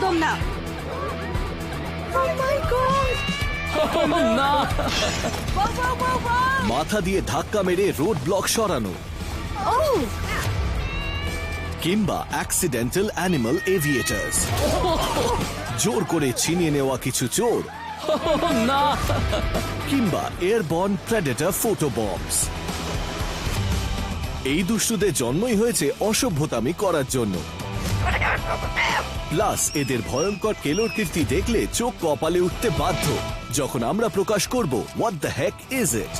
একদম না। Oh my God! না, Wow, wow, wow, wow! মাথা দিয়ে ধাক্কা মেরে রোড ব্লক সরানো, Oh! কিংবা অ্যাক্সিডেন্টাল অ্যানিমাল এভিয়েটার্স, জোর করে ছিনিয়ে নেওয়া কিছু চোর, না, কিংবা এয়ারবর্ন প্রেডেটর ফটো বম্বস। এই দুষ্টুদের জন্মই হয়েছে অসভ্যতামি করার জন্য। প্লাস এদের ভয়ঙ্কর কেলোর কীর্তি দেখলে চোখ কপালে উঠতে বাধ্য যখন আমরা প্রকাশ করব what the heck is it,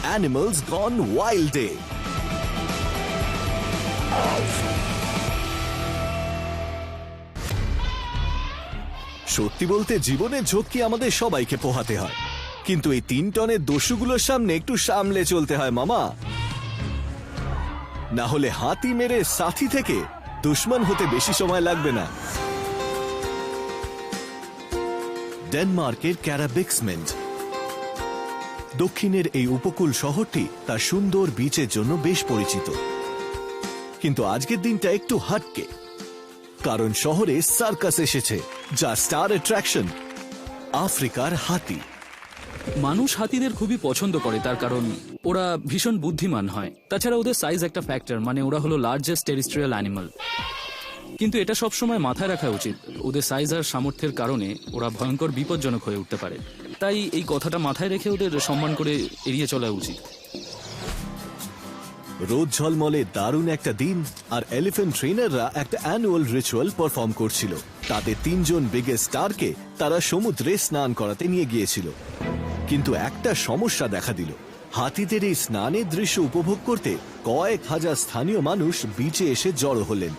animals gone ওয়াইল্ডে। সত্যি বলতে জীবনের ঝক্কি আমাদের সবাইকে পোহাতে হয়, কিন্তু এই 3 টনের দস্যুগুলোর সামনে একটু সামলে চলতে হয় মামা, না হলে হাতি মেরে সাথী থেকে দুশ্মন হতে বেশি সময় লাগবে না। ডেনমার্কের ক্যারাবিক্সমেন্ট দক্ষিণের এই উপকূল শহরটি তার সুন্দর বিচের জন্য বেশ পরিচিত, কিন্তু আজকের দিনটা একটু হাটকে, কারণ শহরে সার্কাস এসেছে, যা স্টার অ্যাট্রাকশন আফ্রিকার হাতি। মানুষ হাতিদের খুবই পছন্দ করে, তার কারণ ওরা ভীষণ বুদ্ধিমান হয়। তাছাড়া ওদের সাইজ একটা ফ্যাক্টর, মানে ওরা হলো লার্জেস্ট টেরিস্ট্রিয়াল অ্যানিমাল। কিন্তু এটা সবসময় মাথায় রাখা উচিত, ওদের সাইজ আর সামর্থ্যের কারণে ওরা ভয়ঙ্কর বিপজ্জনক হয়ে উঠতে পারে। তাই এই কথাটা মাথায় রেখে ওদের সম্মান করে এড়িয়ে চলা উচিত। রোদ ঝলমলে দারুণ একটা দিন, আর এলিফ্যান্ট ট্রেনাররা একটা অ্যানুয়াল রিচুয়াল পারফর্ম করছিল। তাতে 3 জন বিগেস্ট স্টারকে তারা সমুদ্রে স্নান করাতে নিয়ে গিয়েছিল, কিন্তু একটা সমস্যা দেখা দিল। হাতিদের এই স্নানের দৃশ্য উপভোগ করতে কয়েক হাজার স্থানীয় মানুষ বিচে এসে জড়ো হলেন।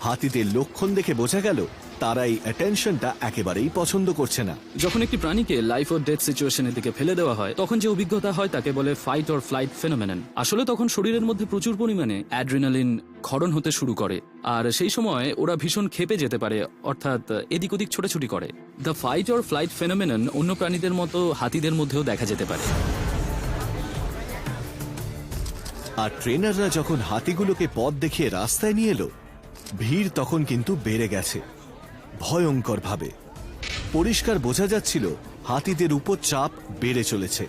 হাতিদের লক্ষণ দেখে বোঝা গেল তারা এই অ্যাটেনশনটা একেবারেই পছন্দ করছে না। যখন একটি প্রাণীকে লাইফ অর ডেথ সিচুয়েশনের দিকে ফেলে দেওয়া হয়, তখন যে অভিজ্ঞতা হয় তাকে বলে ফাইট অর ফ্লাইট ফেনোমেনন। আসলে তখন শরীরের মধ্যে প্রচুর পরিমাণে অ্যাড্রিনালিন ক্ষরণ হতে শুরু করে, আর সেই সময় ওরা ভীষণ ক্ষেপে যেতে পারে, অর্থাৎ এদিক ওদিক ছোটাছুটি করে। The fight or flight phenomenon অন্য প্রাণীদের মতো হাতিদের মধ্যেও দেখা যেতে পারে। আর ট্রেনাররা যখন হাতিগুলোকে পথ দেখিয়ে রাস্তায় নিয়ে এলো, ভিড় তখন কিন্তু বেড়ে গেছে ভয়ঙ্কর ভাবে। পরিষ্কার বোঝা যাচ্ছিল হাতিদের উপর চাপ বেড়ে চলেছে।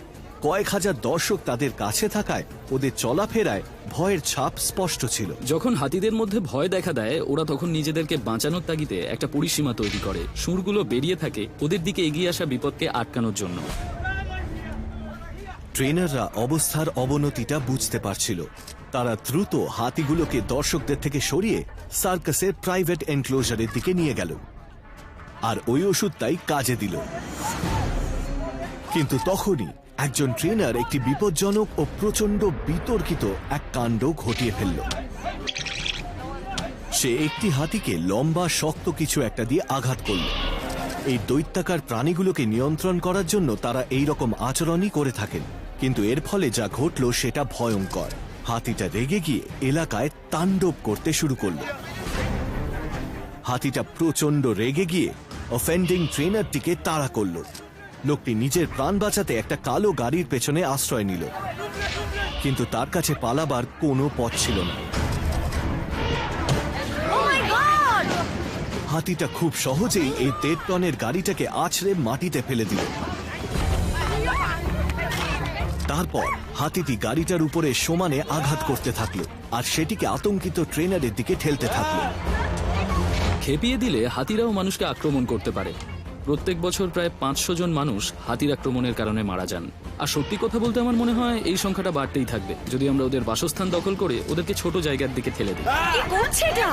কয়েক হাজার দর্শক তাদের কাছে থাকায় ওদের চলাফেরায় ভয়ের ছাপ স্পষ্ট ছিল। যখন হাতিদের মধ্যে ভয় দেখা দেয়, ওরা তখন নিজেদেরকে বাঁচানোর তাগিদে একটা পরিসীমা তৈরি করে। সুরগুলো বেরিয়ে থাকে ওদের দিকে এগিয়ে আসা বিপদকে আটকানোর জন্য। ট্রেনাররা অবস্থার অবনতিটা বুঝতে পারছিল। তারা দ্রুত হাতিগুলোকে দর্শকদের থেকে সরিয়ে সার্কাসের প্রাইভেট এনক্লোজারের দিকে নিয়ে গেল, আর ওই ওষুধটাই কাজে দিল। কিন্তু তখনই একজন ট্রেনার একটি বিপজ্জনক ও প্রচন্ড বিতর্কিত এক কাণ্ড ঘটিয়ে ফেলল। সে একটি হাতিকে লম্বা শক্ত কিছু একটা দিয়ে আঘাত করল। এই দৈত্যাকার প্রাণীগুলোকে নিয়ন্ত্রণ করার জন্য তারা এই রকম আচরণই করে থাকেন, কিন্তু এর ফলে যা ঘটল সেটা ভয়ঙ্কর। হাতিটা রেগে গিয়ে এলাকায় তাণ্ডব করতে শুরু করল। হাতিটা প্রচন্ড রেগে গিয়ে অফেন্ডিং ট্রেনারটিকে তাড়া করল। লোকটি নিজের প্রাণ বাঁচাতে একটা কালো গাড়ির পেছনে আশ্রয় নিল, কিন্তু তার কাছে পালাবার কোনো পথ ছিল না। Oh my God! হাতিটা খুব সহজেই এই 1.5 টনের গাড়িটাকে আছড়ে মাটিতে ফেলে দিল। তারপর হাতিটি গাড়িটার উপরে সমানে আঘাত করতে থাকলো, আর সেটিকে আতঙ্কিত ট্রেনারের দিকে ঠেলতে থাকলো। খেপিয়ে দিলে হাতিরাও মানুষকে আক্রমণ করতে পারে। প্রত্যেক বছর প্রায় 500 জন মানুষ হাতির আক্রমণের কারণে মারা যান। আর সত্যি কথা বলতে আমার মনে হয় এই সংখ্যাটা বাড়তেই থাকবে, যদি আমরা ওদের বাসস্থান দখল করে ওদেরকে ছোট জায়গার দিকে ঠেলে দিই। কি করছে এটা?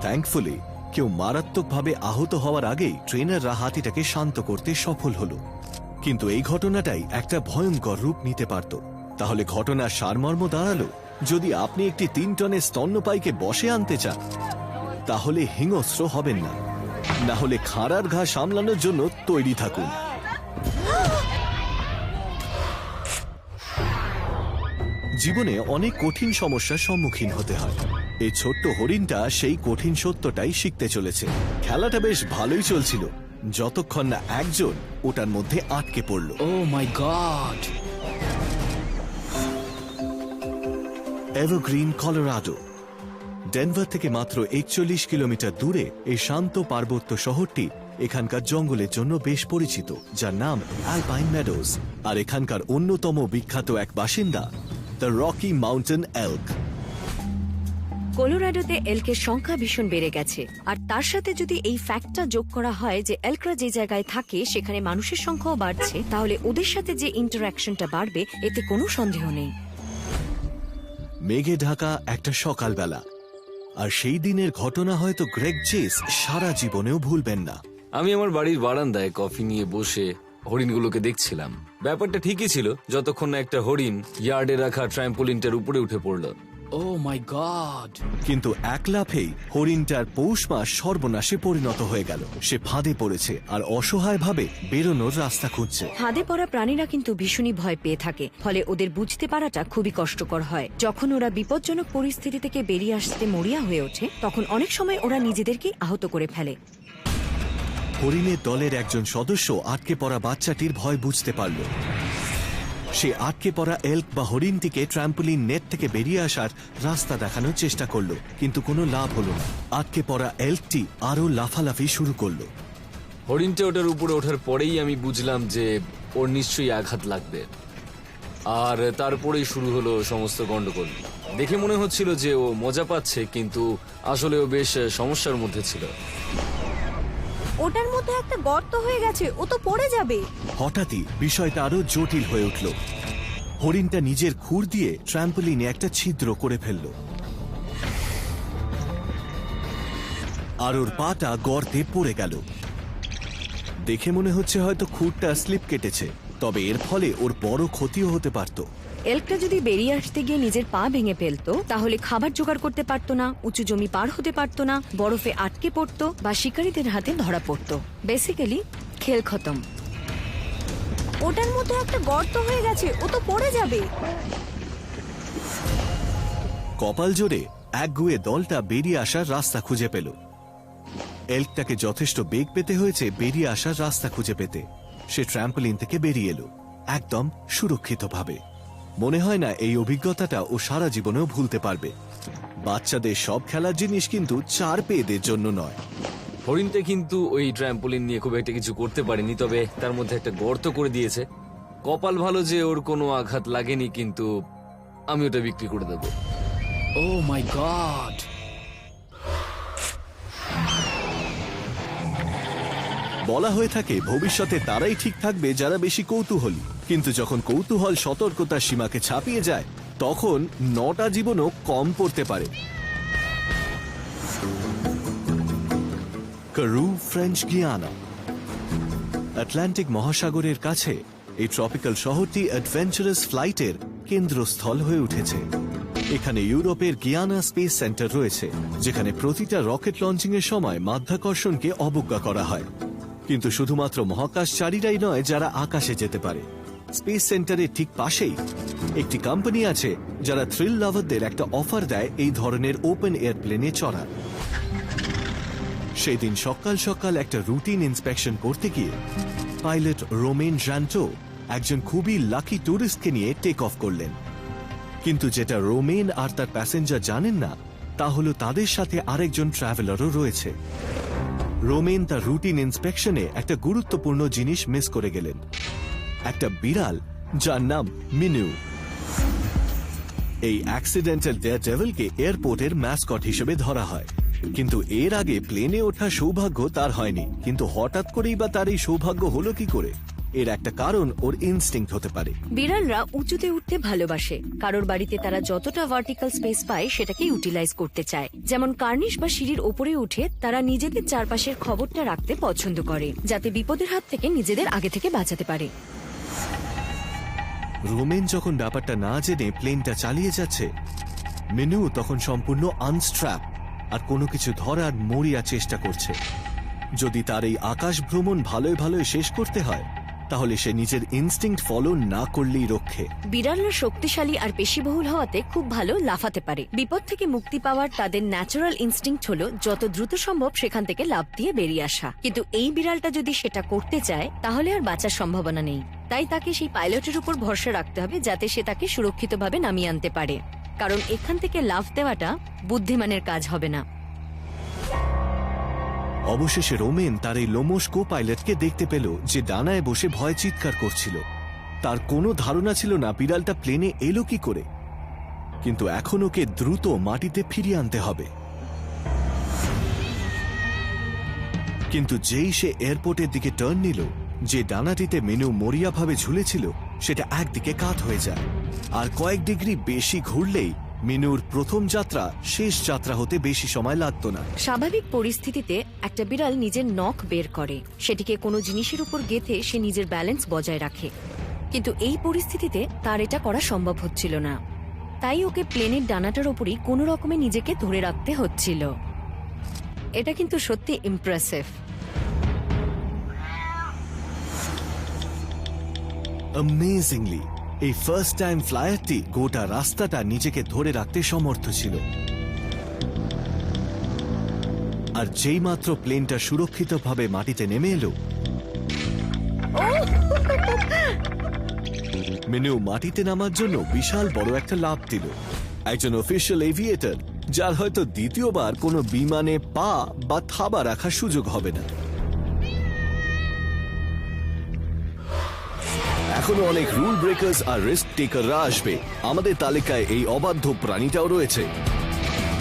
থ্যাঙ্কফুলি কেউ মারাত্মকভাবে আহত হওয়ার আগেই ট্রেনাররা হাতিটাকে শান্ত করতে সফল হলো। কিন্তু এই ঘটনাটাই একটা ভয়ঙ্কর রূপ নিতে পারত। তাহলে ঘটনার সারমর্ম দাঁড়ালো, যদি আপনি একটি 3 টনের স্তন্যপায়ীকে বশে আনতে চান, তাহলে হিংস্র হবেন না, না হলে খাড়ার ঘা সামলানোর জন্য তৈরি থাকুন। জীবনে অনেক কঠিন সমস্যার সম্মুখীন হতে হয়। এই ছোট্ট হরিণটা সেই কঠিন সত্যটাই শিখতে চলেছে। খেলাটা বেশ ভালোই চলছিল, যতক্ষণ না একজন ওটার মধ্যে আটকে পড়ল। ও মাই গড! Evergreen, Colorado. ডেনভার থেকে মাত্র 41 কিলোমিটার দূরে এই শান্ত পার্বত্য শহরটি এখানকার জঙ্গলের জন্য বেশ পরিচিত, যার নাম অ্যালপাইন মেডোজ। আর এখানকার অন্যতম বিখ্যাত এক বাসিন্দা দ্য রকি মাউন্টেন এল্ক। কলোরাডোতে এল্কের সংখ্যা ভীষণ বেড়ে গেছে, আর তার সাথে যদি এই ফ্যাক্টটা যোগ করা হয় যে এল্করা যে জায়গায় থাকে সেখানে মানুষের সংখ্যাও বাড়ছে, তাহলে ওদের সাথে যে ইন্টারঅ্যাকশনটা বাড়বে এতে কোনো সন্দেহ নেই। মেঘে ঢাকা একটা সকালবেলা, আর সেই দিনের ঘটনা হয়তো গ্রেগ চেস সারা জীবনেও ভুলবেন না। আমি আমার বাড়ির বারান্দায় কফি নিয়ে বসে হরিণগুলোকে দেখছিলাম। ব্যাপারটা ঠিকই ছিল যতক্ষণ না একটা হরিণ ইয়ার্ডে রাখা ট্রাম্পোলিনটার উপরে উঠে পড়ল। ও মাই গড! কিন্তু এক লাফেই হরিণটার পৌষ মাস সর্বনাশে পরিণত হয়ে গেল। সে ফাঁদে পড়েছে আর অসহায়ভাবে বেরোনোর রাস্তা খুঁজছে। ফাঁদে পড়া প্রাণীরা কিন্তু ভীষণই ভয় পেয়ে থাকে, ফলে ওদের বুঝতে পারাটা খুবই কষ্টকর হয়। যখন ওরা বিপজ্জনক পরিস্থিতি থেকে বেরিয়ে আসতে মরিয়া হয়ে ওঠে, তখন অনেক সময় ওরা নিজেদেরকে আহত করে ফেলে। হরিণের দলের একজন সদস্য আটকে পড়া বাচ্চাটির ভয় বুঝতে পারল। সে আটকে পড়া এল্ক বা হরিণটিকে ট্রাম্পোলিন নেট থেকে বেরিয়ে আসার রাস্তা দেখানোর চেষ্টা করলো, কিন্তু কোনো লাভ হলো না। আটকে পড়া এল্কটি আরো লাফালাফি শুরু করলো। হরিণটা ওটার উপরে ওঠার পরেই আমি বুঝলাম যে ওর নিশ্চয়ই আঘাত লাগবে, আর তারপরেই শুরু হলো সমস্ত গন্ডগোল। দেখে মনে হচ্ছিল যে ও মজা পাচ্ছে, কিন্তু আসলে ও বেশ সমস্যার মধ্যে ছিল। ওটার মধ্যে একটা গর্ত হয়ে গেছে, ও তো পড়ে যাবে। হঠাৎই বিষয়টা আরো জটিল হয়ে উঠল। হরিণটা নিজের খুর দিয়ে ট্রাম্পোলিনে একটা ছিদ্র করে ফেলল, আর ওর পাটা গর্তে পড়ে গেল। দেখে মনে হচ্ছে হয়তো খুরটা স্লিপ কেটেছে, তবে এর ফলে ওর বড় ক্ষতিও হতে পারত। এল্কটা যদি বেরিয়ে আসতে গিয়ে নিজের পা ভেঙে ফেলতো, তাহলে খাবার জোগাড় করতে পারতো না, উঁচু জমি পার হতে পারতো না, বরফে আটকে পড়তো বা শিকারীদের হাতে ধরা পড়তো। বেসিক্যালি খেল খতম। ওটার মধ্যে একটা গর্ত হয়ে গেছে, ও তো পড়ে যাবে। কপাল জোরে একগুঁয়ে দলটা বেরিয়ে আসার রাস্তা খুঁজে পেল। এল্কটাকে যথেষ্ট বেগ পেতে হয়েছে বেরিয়ে আসার রাস্তা খুঁজে পেতে। সে ট্রাম্পোলিন থেকে বেরিয়ে এলো, একদম সুরক্ষিতভাবে। মনে হয় না এই অভিজ্ঞতাটা ও সারা জীবনেও ভুলতে পারবে। বাচ্চাদের সব খেলার জিনিস কিন্তু চার পেয়েদের জন্য নয়। হরিণটা কিন্তু ওই ট্রাম্পোলিন নিয়ে খুব একটা কিছু করতে পারেনি, তবে তার মধ্যে একটা গর্ত করে দিয়েছে। কপাল ভালো যে ওর কোনো আঘাত লাগেনি, কিন্তু আমি ওটা বিক্রি করে দেবো। ও মাই গড! বলা হয়ে থাকে ভবিষ্যতে তারাই ঠিক থাকবে যারা বেশি কৌতূহলী, কিন্তু যখন কৌতূহল সতর্কতার সীমাকে ছাপিয়ে যায়, তখন 9টা জীবনও কম পড়তে পারে। কারু, ফ্রেঞ্চ গিয়ানা। আটলান্টিক মহাসাগরের কাছে এই ট্রপিক্যাল শহরটি অ্যাডভেঞ্চারাস ফ্লাইটের কেন্দ্রস্থল হয়ে উঠেছে। এখানে ইউরোপের গিয়ানা স্পেস সেন্টার রয়েছে, যেখানে প্রতিটা রকেট লঞ্চিং এর সময় মাধ্যাকর্ষণকে অবজ্ঞা করা হয়। কিন্তু শুধুমাত্র মহাকাশচারীরাই নয় যারা আকাশে যেতে পারে। স্পেস সেন্টারের ঠিক পাশেই একটি কোম্পানি আছে যারা থ্রিল লাভারদের একটা অফার দেয় এই ধরনের ওপেন এয়ার প্লেনে চড়ার। সেই দিন সকাল সকাল একটা রুটিন ইন্সপেকশন করতে গিয়ে পাইলট রোমেন জ্যান্টো একজন খুবই লাকি টুরিস্টকে নিয়ে টেক অফ করলেন। কিন্তু যেটা রোমেন আর তার প্যাসেঞ্জার জানেন না, তা হলো তাদের সাথে আরেকজন ট্রাভেলারও রয়েছে। রোমেন তার রুটিন ইন্সপেকশনে একটা গুরুত্বপূর্ণ জিনিস মিস করে গেলেন, একটা বিড়াল যার নাম মিনু। এই অ্যাক্সিডেন্টাল ডেয়ারডেভিলকে এয়ারপোর্টের ম্যাসকট হিসেবে ধরা হয়, কিন্তু এর আগে প্লেনে ওঠার সৌভাগ্য তার হয়নি। কিন্তু হঠাৎ করেই বা তার এই সৌভাগ্য হলো কি করে? এর একটা কারণ ওর ইনস্টিংক্ট হতে পারে। বিড়ালরা উঁচুতে উঠতে ভালোবাসে। কারোর বাড়িতে তারা যতটা ভার্টিক্যাল স্পেস পায় সেটাকে ইউটিলাইজ করতে চায়। যেমন কার্নিশ বা সিঁড়ির ওপরে উঠে তারা নিজেদের চারপাশের খবরটা রাখতে পছন্দ করে, যাতে বিপদের হাত থেকে নিজেদের আগে থেকে বাঁচাতে পারে। রোমেন যখন ব্যাপারটা না জেনে প্লেনটা চালিয়ে যাচ্ছে, মিনু তখন সম্পূর্ণ আনস্ট্র্যাপ আর কোনো কিছু ধরার মরিয়া চেষ্টা করছে। যদি তার এই আকাশ ভ্রমণ ভালোই ভালোই শেষ করতে হয়, তাহলে সে নিজের ইনস্টিংক্ট ফলো না করলেই রক্ষে। বিড়ালরা শক্তিশালী আর পেশিবহুল হওয়াতে খুব ভালো লাফাতে পারে। বিপদ থেকে মুক্তি পাওয়ার তাদের ন্যাচারাল ইনস্টিংক্ট হলো যত দ্রুত সম্ভব সেখান থেকে লাফ দিয়ে বেরিয়ে আসা। কিন্তু এই বিড়ালটা যদি সেটা করতে চায়, তাহলে আর বাঁচার সম্ভাবনা নেই। তাই তাকে সেই পাইলটের উপর ভরসা রাখতে হবে, যাতে সে তাকে সুরক্ষিতভাবে নামিয়ে আনতে পারে। কারণ এখান থেকে লাফ দেওয়াটা বুদ্ধিমানের কাজ হবে না। অবশেষে রোমেন তার এই লোমশ কো পাইলটকে দেখতে পেল, যে ডানায় বসে ভয় চিৎকার করছিল। তার কোনো ধারণা ছিল না বিড়ালটা প্লেনে এলো কি করে, কিন্তু এখন ওকে দ্রুত মাটিতে ফিরিয়ে আনতে হবে। কিন্তু যেই সে এয়ারপোর্টের দিকে টার্ন নিল, যে ডানাটিতে মেনু মরিয়াভাবে ঝুলেছিল সেটা একদিকে কাত হয়ে যায়, আর কয়েক ডিগ্রি বেশি ঘুরলেই মিনুর প্রথম যাত্রা শেষ যাত্রা হতে বেশি সময় লাগতো না। স্বাভাবিক পরিস্থিতিতে একটা বিড়াল নিজের নখ বের করে, সেটিকে কোনো জিনিসের উপর গেঁথে সে নিজের ব্যালেন্স বজায় রাখে, কিন্তু এই পরিস্থিতিতে তার এটা করা সম্ভব হচ্ছিল না। তাই ওকে প্লেনের ডানাটার ওপরই কোনো রকমে নিজেকে ধরে রাখতে হচ্ছিল। এটা কিন্তু সত্যি ইমপ্রেসিভ। অ্যামেজিংলি এই ফার্স্ট টাইম ফ্লায়ারটি গোটা রাস্তাটা নিজেকে ধরে রাখতে সমর্থ ছিল। আর যেই মাত্র প্লেনটা সুরক্ষিতভাবে মাটিতে নেমে এলো, মেনু মাটিতে নামার জন্য বিশাল বড় একটা লাফ দিল। একজন অফিসিয়াল এভিয়েটর, যার হয়তো দ্বিতীয়বার কোনো বিমানে পা বা থাবা রাখার সুযোগ হবে না। এখনো অনেক রুল ব্রেকার্স আর রিস্ক টেকাররা আসবে। আমাদের তালিকায় এই অবাধ্য প্রাণীটাও রয়েছে।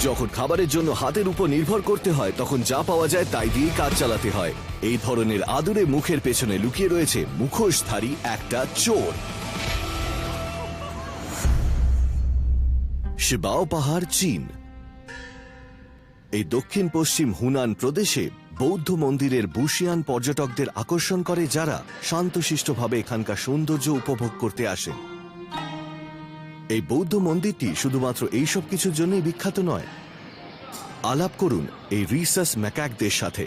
যখন খাবারের জন্য হাতের উপর নির্ভর করতে হয়, তখন যা পাওয়া যায় তাই দিয়েই কাজ চালাতে হয়। এই ধরনের আদুরে মুখের পেছনে লুকিয়ে রয়েছে মুখোশধারী একটা চোর। শিবাও পাহাড়, চীন। এই দক্ষিণ পশ্চিম হুনান প্রদেশে বৌদ্ধ মন্দিরের বুশিয়ান পর্যটকদের আকর্ষণ করে, যারা শান্তশিষ্টভাবে এখানকার সৌন্দর্য উপভোগ করতে আসেন। এই বৌদ্ধ মন্দিরটি শুধুমাত্র এইসব কিছুর জন্যই বিখ্যাত নয়। আলাপ করুন এই রিসাস ম্যাকাকদের সাথে।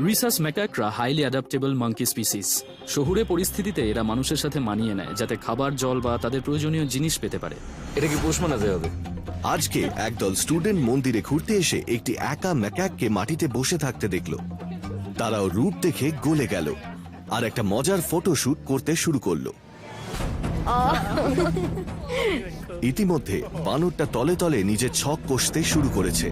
রিসাস ম্যাকাকরা হাইলি অ্যাডাপ্টেবল মাঙ্কি স্পিসিস। শহুরে পরিস্থিতিতে এরা মানুষের সাথে মানিয়ে নেয়, যাতে খাবার, জল বা তাদের প্রয়োজনীয় জিনিস পেতে পারে। এটা কি পোষ মানাতে হবে? আজকে একদল স্টুডেন্ট মন্দিরে ঘুরতে এসে একটি একা ম্যাকাককে মাটিতে বসে থাকতে দেখল। তারাও রূপ দেখে গলে গেল আর একটা মজার ফটোশুট করতে শুরু করলো। ইতিমধ্যে বানরটা তলে তলে নিজের ছক কষতে শুরু করেছে।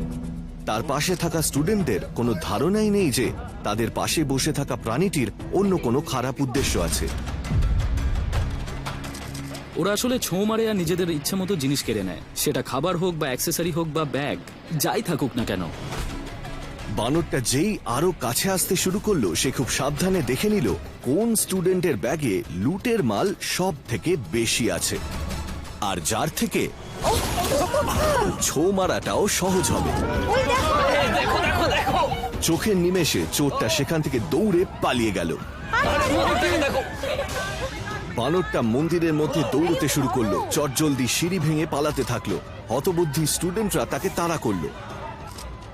তার পাশে থাকা স্টুডেন্টদের কোনো ধারণাই নেই যে তাদের পাশে বসে থাকা প্রাণীটির অন্য কোনো খারাপ উদ্দেশ্য আছে। ওরা আসলে ছোঁ মারে আর নিজেদের ইচ্ছে মতো জিনিস কেড়ে নেয়, সেটা খাবার হোক বা অ্যাক্সেসরি হোক বা ব্যাগ, যাই থাকুক না কেন। বানরটা যেই আরো কাছে আসতে শুরু করলো, সে খুব সাবধানে দেখে নিল কোন স্টুডেন্টের ব্যাগে লুটের মাল সব থেকে বেশি আছে, আর যার থেকে ছো মারাটাও সহজ হবে। চোখের নিমেষে চোরটা সেখান থেকে দৌড়ে পালিয়ে গেল। বানরটা মন্দিরের মধ্যে দৌড়তে শুরু করলো, চটজলদি সিঁড়ি ভেঙে পালাতে থাকলো। হতবুদ্ধি স্টুডেন্টরা তাকে তাড়া করলো,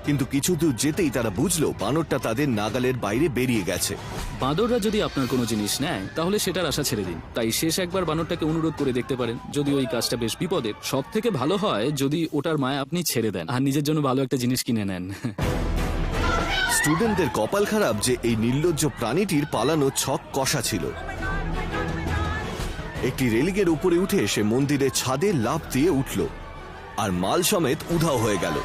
কিন্তু কিছু দূর যেতেই তারা বুঝলো বানরটা তাদের নাগালের বাইরে বেরিয়ে গেছে। বাঁদররা যদি আপনার কোনো জিনিস নেয়, তাহলে সেটার আশা ছেড়ে দিন। তাই শেষ একবার বানরটাকে অনুরোধ করে দেখতে পারেন, যদি ওই কাজটা বেশ বিপদের। সব থেকে ভালো হয় যদি ওটার মায়া আপনি ছেড়ে দেন আর নিজের জন্য ভালো একটা জিনিস কিনে নেন। স্টুডেন্টদের কপাল খারাপ যে এই নির্লজ্জ প্রাণীটির পালানো ছক কষা ছিল। একটি রেলিংয়ের উপরে উঠে সে মন্দিরের ছাদে লাফ দিয়ে উঠল আর মাল সমেত উধাও হয়ে গেল।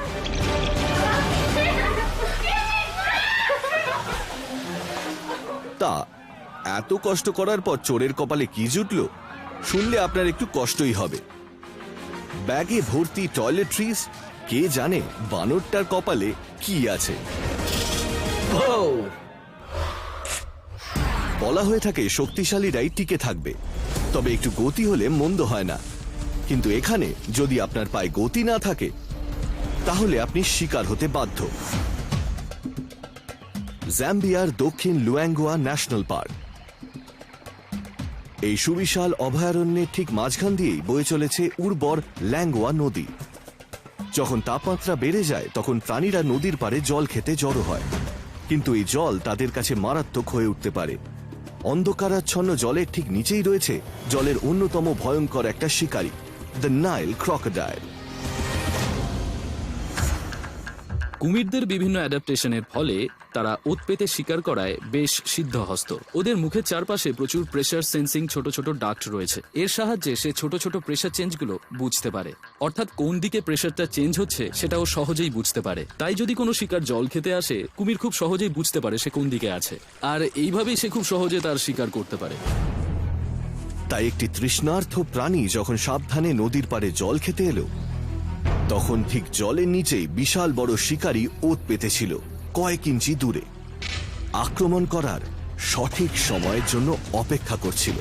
তা এত কষ্ট করার পর চোরের কপালে কি জুটল শুনলে আপনার একটু কষ্টই হবে। ব্যাগে ভর্তি টয়লেট্রিজ, কে জানে বানরটার কপালে কি আছে। বলা হয়ে থাকে শক্তিশালীরাই টিকে থাকবে, তবে একটু গতি হলে মন্দ হয় না। কিন্তু এখানে যদি আপনার পায়ে গতি না থাকে, তাহলে আপনি শিকার হতে বাধ্য। জাম্বিয়ার দক্ষিণ লুয়াঙ্গোয়া ন্যাশনাল পার্ক। এই সুবিশাল অভয়ারণ্যের ঠিক মাঝখান দিয়েই বয়ে চলেছে উর্বর ল্যাঙ্গোয়া নদী। যখন তাপমাত্রা বেড়ে যায়, তখন প্রাণীরা নদীর পাড়ে জল খেতে জড়ো হয়, কিন্তু এই জল তাদের কাছে মারাত্মক হয়ে উঠতে পারে। অন্ধকারাচ্ছন্ন জলের ঠিক নিচেই রয়েছে জলের অন্যতম ভয়ঙ্কর একটা শিকারী, দ্য নাইল ক্রকোডাইল। কুমিরদের বিভিন্ন অ্যাডাপ্টেশনের ফলে তারা ওত পেতে শিকার করায় বেশ সিদ্ধহস্ত। ওদের মুখের চারপাশে প্রচুর প্রেসার সেন্সিং ছোট ছোট ডাক্ট রয়েছে। এর সাহায্যে সে ছোট ছোট প্রেসার চেঞ্জগুলো বুঝতে পারে, অর্থাৎ কোন দিকে প্রেসারটা চেঞ্জ হচ্ছে সেটাও সহজেই বুঝতে পারে। তাই যদি কোনো শিকার জল খেতে আসে, কুমির খুব সহজেই বুঝতে পারে সে কোন দিকে আছে, আর এইভাবেই সে খুব সহজে তার শিকার করতে পারে। তাই একটি তৃষ্ণার্ত প্রাণী যখন সাবধানে নদীর পাড়ে জল খেতে এলো, তখন ঠিক জলের নিচেই বিশাল বড় শিকারী ওত পেতেছিল কয়েক ইঞ্চি দূরে। আক্রমণ করার সঠিক সময়ের জন্য অপেক্ষা করছিল।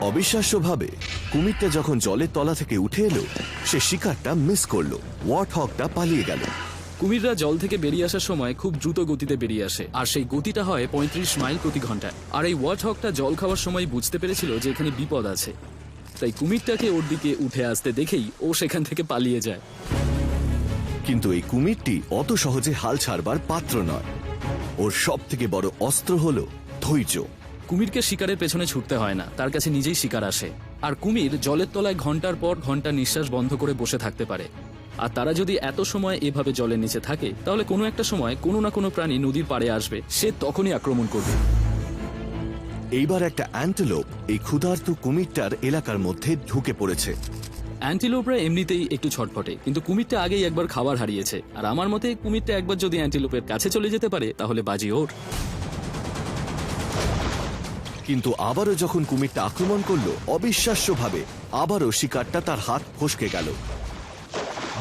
অবিশ্বাস্যভাবে কুমিরটা যখন জলের তলা থেকে উঠে এলো, সে শিকারটা মিস করলো। ওয়ার্থহগটা পালিয়ে গেল। কুমিররা জল থেকে বেরিয়ে আসার সময় খুব দ্রুত গতিতে বেরিয়ে আসে, আর সেই গতিটা হয় 35 মাইল প্রতি ঘন্টায়। আর এই ওয়ার্থহগটা জল খাওয়ার সময় বুঝতে পেরেছিল যে এখানে বিপদ আছে, তাই কুমিরটাকে ওর দিকে উঠে আসতে দেখেই ও সেখান থেকে পালিয়ে যায়। কিন্তু এই কুমিরটি অত সহজে হাল ছাড়বার পাত্র নয়। ওর সব থেকে বড় অস্ত্র হলো ধৈর্য। কুমিরকে শিকারের পেছনে ছুটতে হয় না, তার কাছে নিজেই শিকার আসে। আর কুমির জলের তলায় ঘন্টার পর ঘন্টা নিঃশ্বাস বন্ধ করে বসে থাকতে পারে। আর তারা যদি এত সময় এভাবে জলের নিচে থাকে, তাহলে কোনো একটা সময় কোনো না কোনো প্রাণী নদীর পাড়ে আসবে, সে তখনই আক্রমণ করবে। এইবার একটা অ্যান্টেলোপ এই ক্ষুধার্ত কুমিরটার এলাকার মধ্যে ঢুকে পড়েছে। অ্যান্টিলোপরা এমনিতেই একটু ছটফটে, কিন্তু কুমিরটা আগেই একবার খাবার হারিয়েছে। আর আমার মতে কুমিরটা একবার যদি অ্যান্টিলোপের কাছে চলে যেতে পারে, তাহলে বাজি ওর। কিন্তু আবারও যখন কুমিরটা আক্রমণ করলো, অবিশ্বাস্যভাবে আবারও শিকারটা তার হাত ফসকে গেল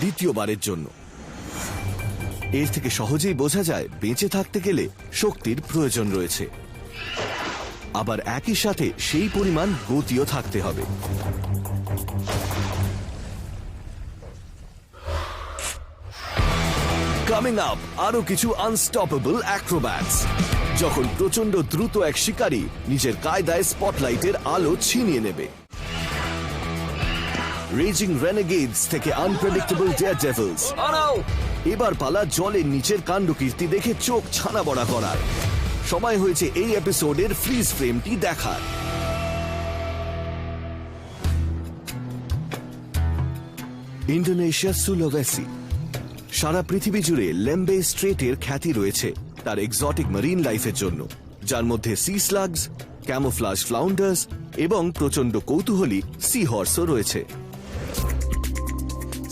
দ্বিতীয়বারের জন্য। এর থেকে সহজেই বোঝা যায় বেঁচে থাকতে গেলে শক্তির প্রয়োজন রয়েছে, আবার একই সাথে সেই পরিমাণ গতিও থাকতে হবে। কামিং আপ আরো কিছু আনস্টপেবল অ্যাক্রোব্যাটস, যখন প্রচন্ড দ্রুত এক শিকারী নিজের কায়দায় স্পটলাইটের আলো ছিনিয়ে নেবে। রেজিং রেনেগেডস থেকে আনপ্রেডিক্টেবল ডেয়ারডেভিলস, এবার পালা জলের নিচের কাণ্ডকীর্তি দেখে চোখ ছানা বড়া করার। সময় হয়েছে এই এপিসোডের ফ্রিজ ফ্রেমটি দেখার। ইন্দোনেশিয়া সুলোভেসি। সারা পৃথিবী জুড়ে লেম্বে স্ট্রেটের খ্যাতি রয়েছে তার এক্সোটিক মেরিন লাইফের জন্য, যার মধ্যে সি স্লাগস, ক্যামোফ্লাজ ফ্লাউন্ডার্স এবং প্রচন্ড কৌতূহলী সি হর্সও রয়েছে।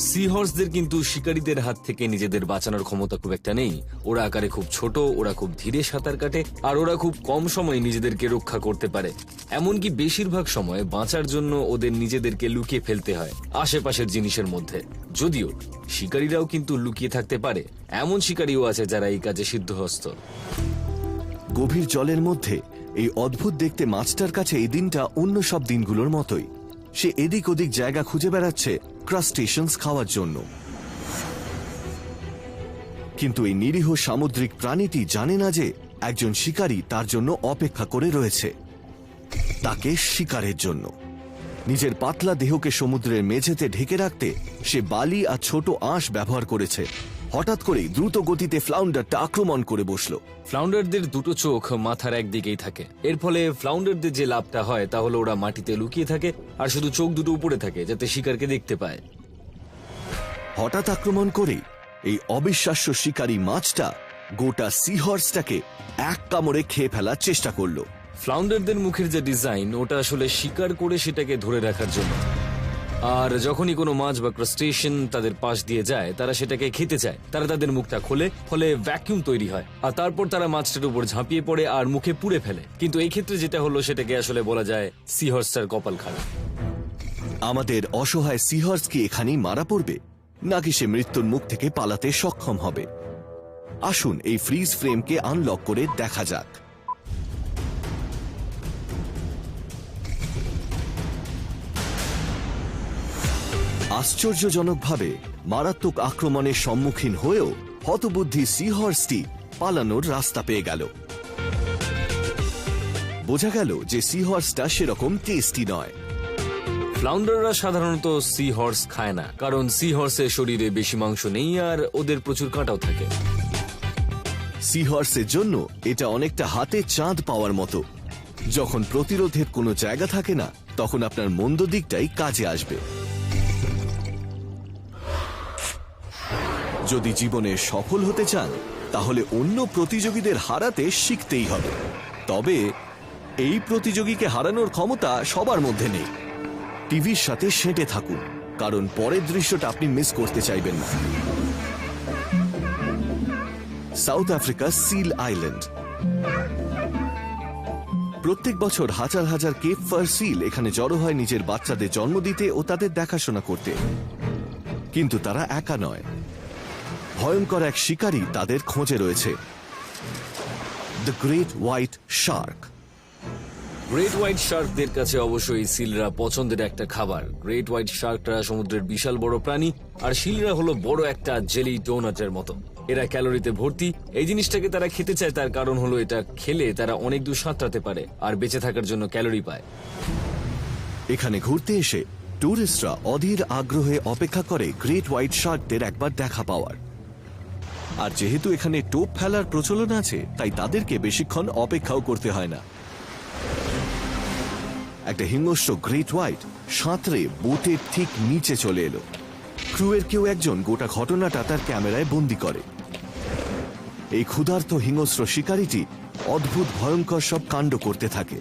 সি হর্সদের কিন্তু শিকারীদের হাত থেকে নিজেদের বাঁচানোর ক্ষমতা খুব একটা নেই। ওরা আকারে খুব ছোট, ওরা খুব ধীরে সাঁতার কাটে, আর ওরা খুব কম সময়ে নিজেদেরকে রক্ষা করতে পারে। এমনকি বেশিরভাগ সময় বাঁচার জন্য ওদের নিজেদেরকে লুকিয়ে ফেলতে হয় আশেপাশের জিনিসের মধ্যে। যদিও শিকারীরাও কিন্তু লুকিয়ে থাকতে পারে, এমন শিকারীও আছে যারা এই কাজে সিদ্ধহস্ত। গভীর জলের মধ্যে এই অদ্ভুত দেখতে মাছটার কাছে এই দিনটা অন্য সব দিনগুলোর মতোই। সে এদিক ওদিক জায়গা খুঁজে বেড়াচ্ছে ক্রাস্টেশনস খাওয়ার জন্য। কিন্তু এই নিরীহ সামুদ্রিক প্রাণীটি জানে না যে একজন শিকারী তার জন্য অপেক্ষা করে রয়েছে, তাকে শিকারের জন্য। নিজের পাতলা দেহকে সমুদ্রের মেঝেতে ঢেকে রাখতে সে বালি আর ছোট আঁশ ব্যবহার করেছে। হঠাৎ করেই দ্রুত গতিতে ফ্লাউন্ডারটা আক্রমণ করে বসলো। ফ্লাউন্ডারদের দুটো চোখ মাথার একদিকেই থাকে। এর ফলে ফ্লাউন্ডারদের যে লাভটা হয় তা হলো ওরা মাটিতে লুকিয়ে থাকে আর শুধু চোখ দুটো উপরে থাকে, যাতে শিকারকে দেখতে পায়। হঠাৎ আক্রমণ করে এই অবিশ্বাস্য শিকারী মাছটা গোটা সি হর্সটাকে এক কামড়ে খেয়ে ফেলার চেষ্টা করলো। ফ্লাউন্ডারদের মুখের যে ডিজাইন, ওটা আসলে শিকার করে সেটাকে ধরে রাখার জন্য। আর যখনই কোনো মাছ বা ক্রাস্টেশন তাদের পাশ দিয়ে যায়, তারা সেটাকে খেতে চায়। তারা তাদের মুখটা খোলে, ফলে ভ্যাকুয়াম তৈরি হয়, আর তারপর তারা মাছটার উপর ঝাঁপিয়ে পড়ে আর মুখে পুড়ে ফেলে। কিন্তু এই ক্ষেত্রে যেটা হলো, সেটাকে আসলে বলা যায় সি হর্সটার কপাল খারাপ। আমাদের অসহায় সি হর্স কি এখানেই মারা পড়বে, নাকি সে মৃত্যুর মুখ থেকে পালাতে সক্ষম হবে? আসুন এই ফ্রিজ ফ্রেমকে আনলক করে দেখা যাক। আশ্চর্যজনকভাবে মারাত্মক আক্রমণের সম্মুখীন হয়েও হতবুদ্ধি সি হর্সটি পালানোর রাস্তা পেয়ে গেল। বোঝা গেল যে সি হর্সটা সেরকম টেস্টি নয়। ফ্লাউন্ডাররা সাধারণত সি হর্স খায় না, কারণ সি হর্সের শরীরে বেশি মাংস নেই আর ওদের প্রচুর কাঁটাও থাকে। সি হর্সের জন্য এটা অনেকটা হাতে চাঁদ পাওয়ার মতো। যখন প্রতিরোধের কোনো জায়গা থাকে না, তখন আপনার মন্দ দিকটাই কাজে আসবে। যদি জীবনে সফল হতে চান তাহলে অন্য প্রতিযোগীদের হারাতে শিখতেই হবে। তবে এই প্রতিযোগীকে হারানোর ক্ষমতা সবার মধ্যে নেই। টিভির সাথে সেঁটে থাকুন, কারণ পরের দৃশ্যটা আপনি মিস করতে চাইবেন না। South Africa seal island. প্রত্যেক বছর হাজার হাজার কেপ ফার সিল এখানে জড়ো হয় নিজের বাচ্চাদের জন্ম দিতে ও তাদের দেখাশোনা করতে। কিন্তু তারা একা নয়, ভয়ঙ্কর এক শিকারী তাদের খোঁজে রয়েছে, the great white shark. Great white শার্কদের কাছে অবশ্যই সিলরা পছন্দের একটা খাবার। গ্রেট হোয়াইট শার্করা সমুদ্রের বিশাল বড় প্রাণী, আর সিলরা হলো বড় একটা জেলি ডোনাটের মতো। এরা ক্যালোরিতে ভর্তি। এই জিনিসটাকে তারা খেতে চায়, তার কারণ হলো এটা খেলে তারা অনেক দূর সাঁতরাতে পারে আর বেঁচে থাকার জন্য ক্যালোরি পায়। এখানে ঘুরতে এসে টুরিস্টরা অধীর আগ্রহে অপেক্ষা করে গ্রেট হোয়াইট শার্কদের একবার দেখা পাওয়ার। আর যেহেতু এখানে টোপ ফেলার প্রচলন আছে, তাই তাদেরকে বেশিক্ষণ অপেক্ষাও করতে হয় না। একটা হিংস্র গ্রেট হোয়াইট সাঁতরে বোটের ঠিক নিচে চলে এলো। ক্রুয়ের কেউ একজন গোটা ঘটনাটা তার ক্যামেরায় বন্দি করে। এই ক্ষুধার্ত হিংস্র শিকারীটি অদ্ভুত ভয়ঙ্কর সব কাণ্ড করতে থাকে।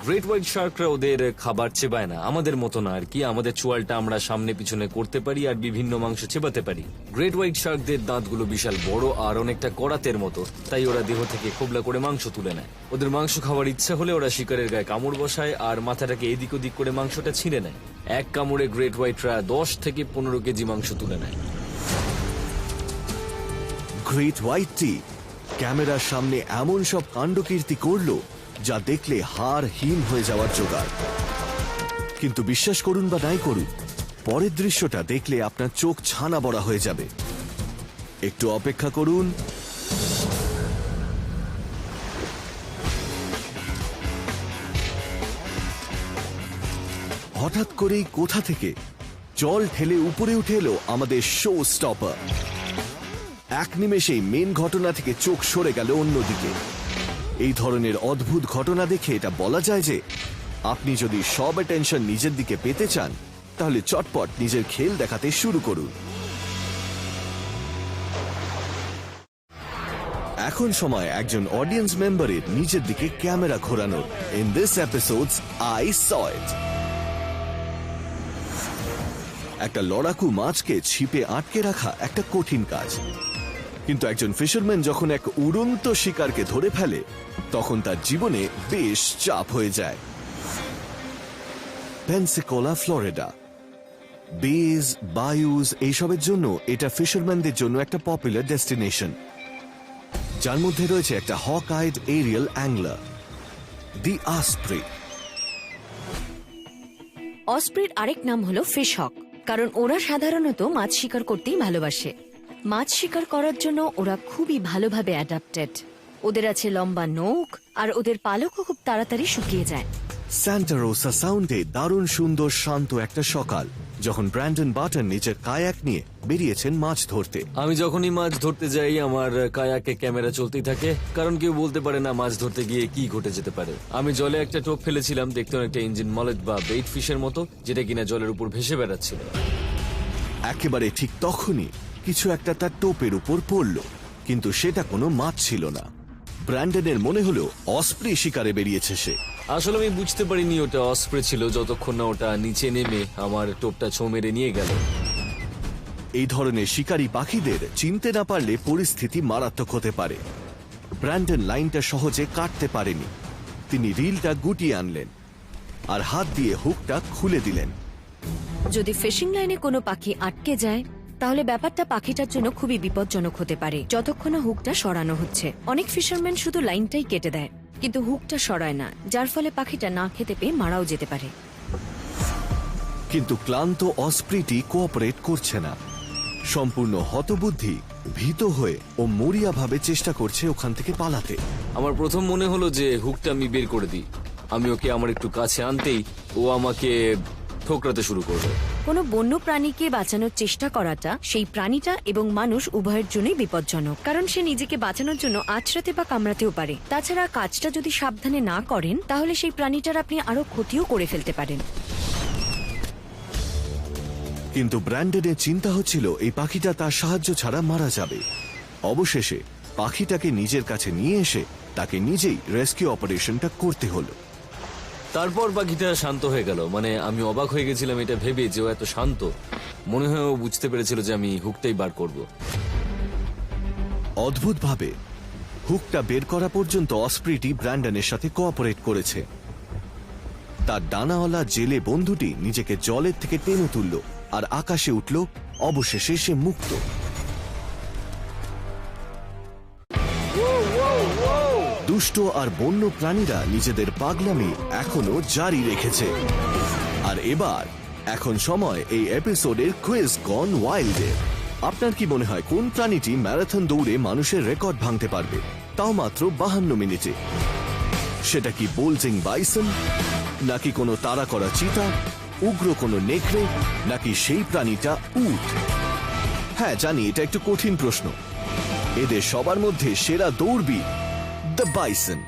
গ্রেট হোয়াইট শার্করা ওদের খাবার চেবায় না, আমাদের মতো না আর কি। আমাদের চোয়ালটা আমরা সামনে পিছনে করতে পারি আর বিভিন্ন মাংস চেবাতে পারি। গ্রেট হোয়াইট শার্কদের দাঁতগুলো বিশাল বড় আর অনেকটা করাতের মতো, তাই ওরা দেহ থেকে খোবলা করে মাংস তুলে নেয়। ওদের মাংস খাওয়ার ইচ্ছা হলে ওরা শিকারের গায়ে কামড় বসায় আর মাথাটাকে এদিক ওদিক করে মাংসটা ছিঁড়ে নেয়। এক কামড়ে গ্রেট হোয়াইটরা 10 থেকে 15 কেজি মাংস তুলে নেয়। গ্রেট হোয়াইটটি ক্যামেরার সামনে এমন সব কাণ্ডকীর্তি করল যা দেখলে হাড় হিম হয়ে যাওয়ার জোগাড়। কিন্তু বিশ্বাস করুন বা নাই করুন, পরের দৃশ্যটা দেখলে আপনার চোখ ছানা বড়া হয়ে যাবে। একটু অপেক্ষা করুন। হঠাৎ করেই কোথা থেকে জল ঠেলে উপরে উঠে এলো আমাদের শো স্টপার। এক নিমেষেই মেন ঘটনা থেকে চোখ সরে গেল অন্যদিকে। এই ধরনের অদ্ভুত ঘটনা দেখে এটা বলা যায় যে আপনি যদি সব অ্যাটেনশন নিজের দিকে পেতে চান, তাহলে চটপট নিজের খেল দেখাতে শুরু করুন। এখন সময় একজন অডিয়েন্স মেম্বারের নিজের দিকে ক্যামেরা ঘোরানোর। In this episodes I saw it. একটা লড়াকু মাছকে ছিপে আটকে রাখা একটা কঠিন কাজ, কিন্তু একজন ফিশারম্যান যখন এক উড়ন্ত শিকারকে ধরে ফেলে তখন তার জীবনে বেশ চাপ হয়ে যায়। Pensacola, Florida. বেজ, বায়ুজ এইসবের জন্য এটা ফিশারম্যানদের জন্য একটা পপুলার ডেস্টিনেশন, যার মধ্যে রয়েছে একটা হক আইড এরিয়াল অ্যাংলার, দি অসপ্রি। অসপ্রির আরেক নাম হলো ফিশ হক, কারণ ওরা সাধারণত মাছ শিকার করতেই ভালোবাসে। মাছ শিকার করার জন্য ওরা খুবই ভালোভাবে অ্যাডাপ্টেড। ওদের আছে লম্বা নখ আর ওদের পালকও খুব তাড়াতাড়ি শুকিয়ে যায়। সান্টা রোসা সাউন্ডে দারুণ সুন্দর শান্ত একটা সকাল, যখন ব্র্যান্ডন বাটন নিজের কায়াক নিয়ে বেরিয়েছেন মাছ ধরতে। আমি যখনই মাছ ধরতে যাই আমার কায়াকে ক্যামেরা চলতেই থাকে, কারণ কেউ বলতে পারে না মাছ ধরতে গিয়ে কি ঘটে যেতে পারে। আমি জলে একটা টোপ ফেলেছিলাম, দেখতে অনেকটা ইঞ্জিন মলেট বা বেইট ফিশের মতো, যেটা কিনা জলের উপর ভেসে বেড়াচ্ছিল। একেবারে ঠিক তখনই কিছু একটা তার টোপের উপর পড়ল, কিন্তু সেটা কোনো মাছ ছিল না। ব্র্যান্ডনের মনে হলো অসপ্রি শিকারে বেরিয়েছে সে। আসলে আমি বুঝতে পারিনি ওটা অসপ্রে ছিল যতক্ষণ না ওটা নিচে নেমে আমার টোপটা ছোঁ মেরে নিয়ে গেল। এই ধরনের শিকারী পাখিদের চিনতে না পারলে পরিস্থিতি মারাত্মক হতে পারে। ব্র্যান্ডন লাইনটা সহজে কাটতে পারেনি। তিনি রিলটা গুটিয়ে আনলেন আর হাত দিয়ে হুকটা খুলে দিলেন। যদি ফিশিং লাইনে কোনো পাখি আটকে যায় তাহলে ব্যাপারটা পাখিটার জন্য খুবই বিপজ্জনক হতে পারে। যতক্ষণ না হুকটা সরানো হচ্ছে, অনেক ফিশারম্যান শুধু লাইনটাই কেটে দেয় কিন্তু হুকটা সরায় না, যার ফলে পাখিটা না খেতে পেয়ে মারাও যেতে পারে। কিন্তু ক্লান্ত অসপ্রিটি কোঅপারেট করছে না। সম্পূর্ণ হতবুদ্ধি, ভীত হয়ে ও মরিয়া ভাবে চেষ্টা করছে ওখান থেকে পালাতে। আমার প্রথম মনে হলো যে হুকটা আমি বের করে দিই। আমি ওকে আমার একটু কাছে আনতেই ও আমাকে ঠোকরাতে শুরু করবে। কোনো বন্য প্রাণীকে বাঁচানোর চেষ্টা করাটা সেই প্রাণীটা এবং মানুষ উভয়ের জন্যই বিপজ্জনক, কারণ সে নিজেকে বাঁচানোর জন্য আঁচড়াতে বা কামড়াতেও পারে। তাছাড়া কাজটা যদি সাবধানে না করেন তাহলে সেই প্রাণীটার আপনি আরো ক্ষতিও করে ফেলতে পারেন। কিন্তু ব্র্যান্ডনের চিন্তা হচ্ছিল এই পাখিটা তার সাহায্য ছাড়া মারা যাবে। অবশেষে পাখিটাকে নিজের কাছে নিয়ে এসে তাকে নিজেই রেস্কিউ অপারেশনটা করতে হলো। তারপর পাখিটা শান্ত হয়ে গেল। মানে আমি অবাক হয়ে গেছিলাম এটা ভেবে যে ও এত শান্ত। মনে হয় ও বুঝতে পেরেছিল যে আমি হুকটাই বার করব। অদ্ভুতভাবে হুকটা বের করা পর্যন্ত অসপ্রিটি ব্র্যান্ডনের সাথে কোঅপারেট করেছে। তার ডানাওয়ালা জেলে বন্ধুটি নিজেকে জলের থেকে টেনে তুলল আর আকাশে উঠল। অবশেষে সে মুক্ত। দুষ্ট আর বন্য প্রাণীরা নিজেদের পাগলামি এখনো জারি রেখেছে। আর এখন সময় এই এপিসোডের কুইজ গন ওয়াইল্ডের। আপনার কি মনে হয় কোন প্রাণীটি ম্যারাথন দৌড়ে মানুষের রেকর্ড ভাঙতে পারবে, তাও মাত্র 52 মিনিটে? সেটা কি বোলজিং বাইসন, নাকি কোনো তাড়া করা চিতা, উগ্র কোনো নেকড়ে, নাকি সেই প্রাণীটা উট? হ্যাঁ জানি এটা একটু কঠিন প্রশ্ন। এদের সবার মধ্যে সেরা দৌড়বি দ্য বাইসন।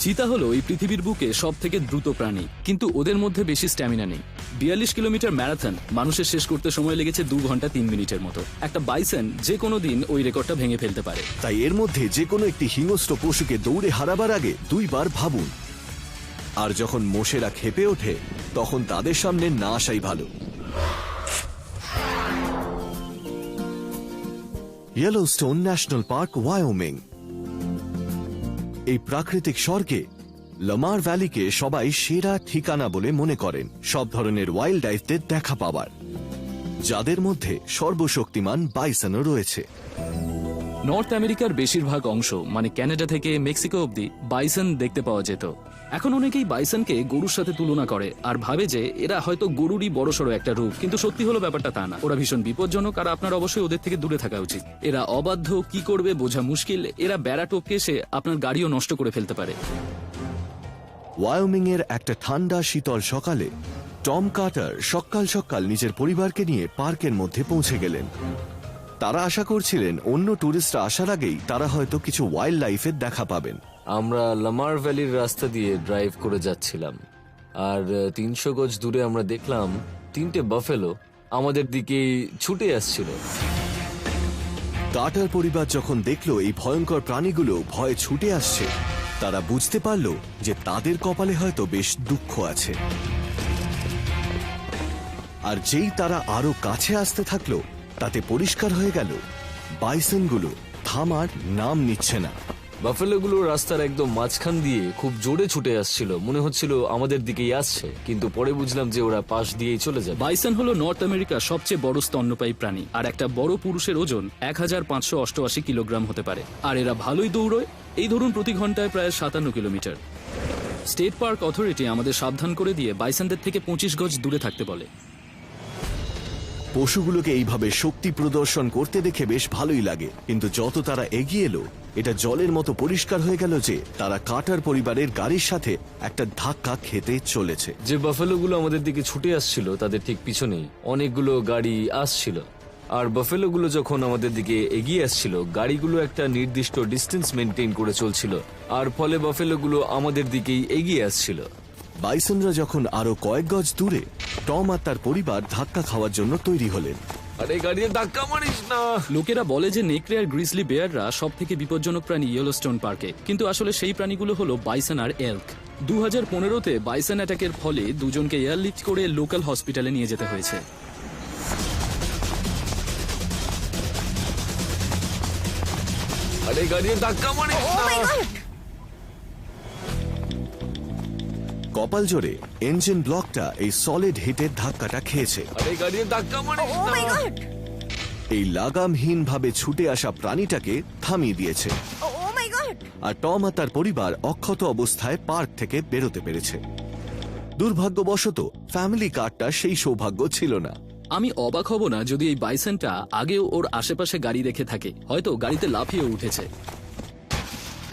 চিতা হলো এই পৃথিবীর বুকে সব থেকে দ্রুত প্রাণী, কিন্তু ওদের মধ্যে বেশি স্ট্যামিনা নেই। 42 কিলোমিটার ম্যারাথন মানুষের শেষ করতে সময় লেগেছে 2 ঘন্টা 3 মিনিটের মতো। একটা বাইসন যে কোনো দিন ওই রেকর্ডটা ভেঙে ফেলতে পারে। তাই এর মধ্যে যে কোনো একটি হিংস্র পশুকে দৌড়ে হারাবার আগে 2 বার ভাবুন। আর যখন মোষেরা ক্ষেপে ওঠে তখন তাদের সামনে না আসাই ভালো। Yellowstone national park, Wyoming. এই প্রাকৃতিক স্বর্গে লামার ভ্যালিকে সবাই সেরা ঠিকানা বলে মনে করেন সব ধরনের ওয়াইল্ড লাইফদের দেখা পাবার, যাদের মধ্যে সর্বশক্তিমান বাইসনও রয়েছে। নর্থ আমেরিকার বেশিরভাগ অংশ মানে কানাডা থেকে মেক্সিকো অব্দি বাইসন দেখতে পাওয়া যেত। এখন অনেকেই বাইসনকে গরুর সাথে তুলনা করে আর ভাবে যে এরা হয়তো গরুরই বড়সড় একটা রূপ, কিন্তু সত্যি হলো ব্যাপারটা তা না। ওরা ভীষণ বিপজ্জনক আর আপনার অবশ্যই ওদের থেকে দূরে থাকা উচিত। এরা অবাধ্য, কি করবে বোঝা মুশকিল। এরা বেড়া টপকে এসে আপনার গাড়িও নষ্ট করে ফেলতে পারে। ওয়াইওমিং এর একটা ঠান্ডা শীতল সকালে টম কার্টার সকাল সকাল নিজের পরিবারকে নিয়ে পার্কের মধ্যে পৌঁছে গেলেন। তারা আশা করছিলেন অন্য টুরিস্টরা আসার আগেই তারা হয়তো কিছু ওয়াইল্ড লাইফের দেখা পাবেন। আমরা লামার ভ্যালির রাস্তা দিয়ে ড্রাইভ করে যাচ্ছিলাম, আর 300 গজ দূরে আমরা দেখলাম 3টে বাফেলো আমাদের দিকে ছুটে আসছিল। কার্টার পরিবার যখন দেখলো এই ভয়ঙ্কর প্রাণীগুলো ভয়ে ছুটে আসছে, তারা বুঝতে পারল যে তাদের কপালে হয়তো বেশ দুঃখ আছে। আর যেই তারা আরো কাছে আসতে থাকলো, তাতে পরিষ্কার হয়ে গেল বাইসনগুলো থামার নাম নিচ্ছে না। বাফেলোগুলো রাস্তার একদম মাঝখান দিয়ে খুব জোরে ছুটে আসছিল, মনে হচ্ছিল আমাদের দিকেই আসছে, কিন্তু পরে বুঝলাম যে ওরা পাশ দিয়েই চলে যাবে। বাইসন হলো নর্থ আমেরিকার সবচেয়ে বড় স্তন্যপায়ী প্রাণী, আর একটা বড় পুরুষের ওজন 1588 কিলোগ্রাম হতে পারে। আর এরা ভালোই দৌড়য়, এই ধরুন প্রতি ঘন্টায় প্রায় 57 কিলোমিটার। স্টেট পার্ক অথরিটি আমাদের সাবধান করে দিয়ে বাইসনদের থেকে 25 গজ দূরে থাকতে বলে। পশুগুলোকে এইভাবে শক্তি প্রদর্শন করতে দেখে বেশ ভালোই লাগে, কিন্তু যত তারা এগিয়ে এলো এটা জলের মতো পরিষ্কার হয়ে গেল যে তারা কার্টার পরিবারের গাড়ির সাথে একটা ধাক্কা খেতে চলেছে। যে বাফেলোগুলো আমাদের দিকে ছুটে আসছিল তাদের ঠিক পিছনেই অনেকগুলো গাড়ি আসছিল, আর বাফেলোগুলো যখন আমাদের দিকে এগিয়ে আসছিল গাড়িগুলো একটা নির্দিষ্ট ডিস্টেন্স মেনটেন করে চলছিল, আর ফলে বাফেলোগুলো আমাদের দিকেই এগিয়ে আসছিল। বাইসনরা যখন আরো কয়েক গজ দূরে, টম আর তার পরিবার ধাক্কা খাওয়ার জন্য তৈরি হলেন। আরে গাড়ি ধাক্কা মারিস না। লোকেরা বলে যে নেকড়ে আর গ্রিজলি বেয়াররা সব থেকে বিপজ্জনক প্রাণী ইয়েলোস্টোন পার্কে, কিন্তু আসলে সেই প্রাণীগুলো হলো বাইসন আর এল্ক। 2015-তে বাইসন অ্যাটাকের ফলে দুজনকে এয়ারলিফট করে লোকাল হসপিটালে নিয়ে যেতে হয়েছে। আরে গাড়ি ধাক্কা মারিস না। কপাল জোরে ইঞ্জিন ব্লকটা এই সলিড হিটের ধাক্কাটা খেয়েছে। আরে গাড়ি ধাক্কা মারিস না। এই লাগামহীন ভাবে ছুটে আসা প্রাণীটাকে থামিয়ে দিয়েছে, আর টম আর তার পরিবার অক্ষত অবস্থায় পার্ক থেকে বেরোতে পেরেছে। দুর্ভাগ্যবশত ফ্যামিলি কারটা সেই সৌভাগ্য ছিল না। আমি অবাক হব না যদি এই বাইসনটা আগেও ওর আশেপাশে গাড়ি রেখে থাকে, হয়তো গাড়িতে লাফিয়ে উঠেছে।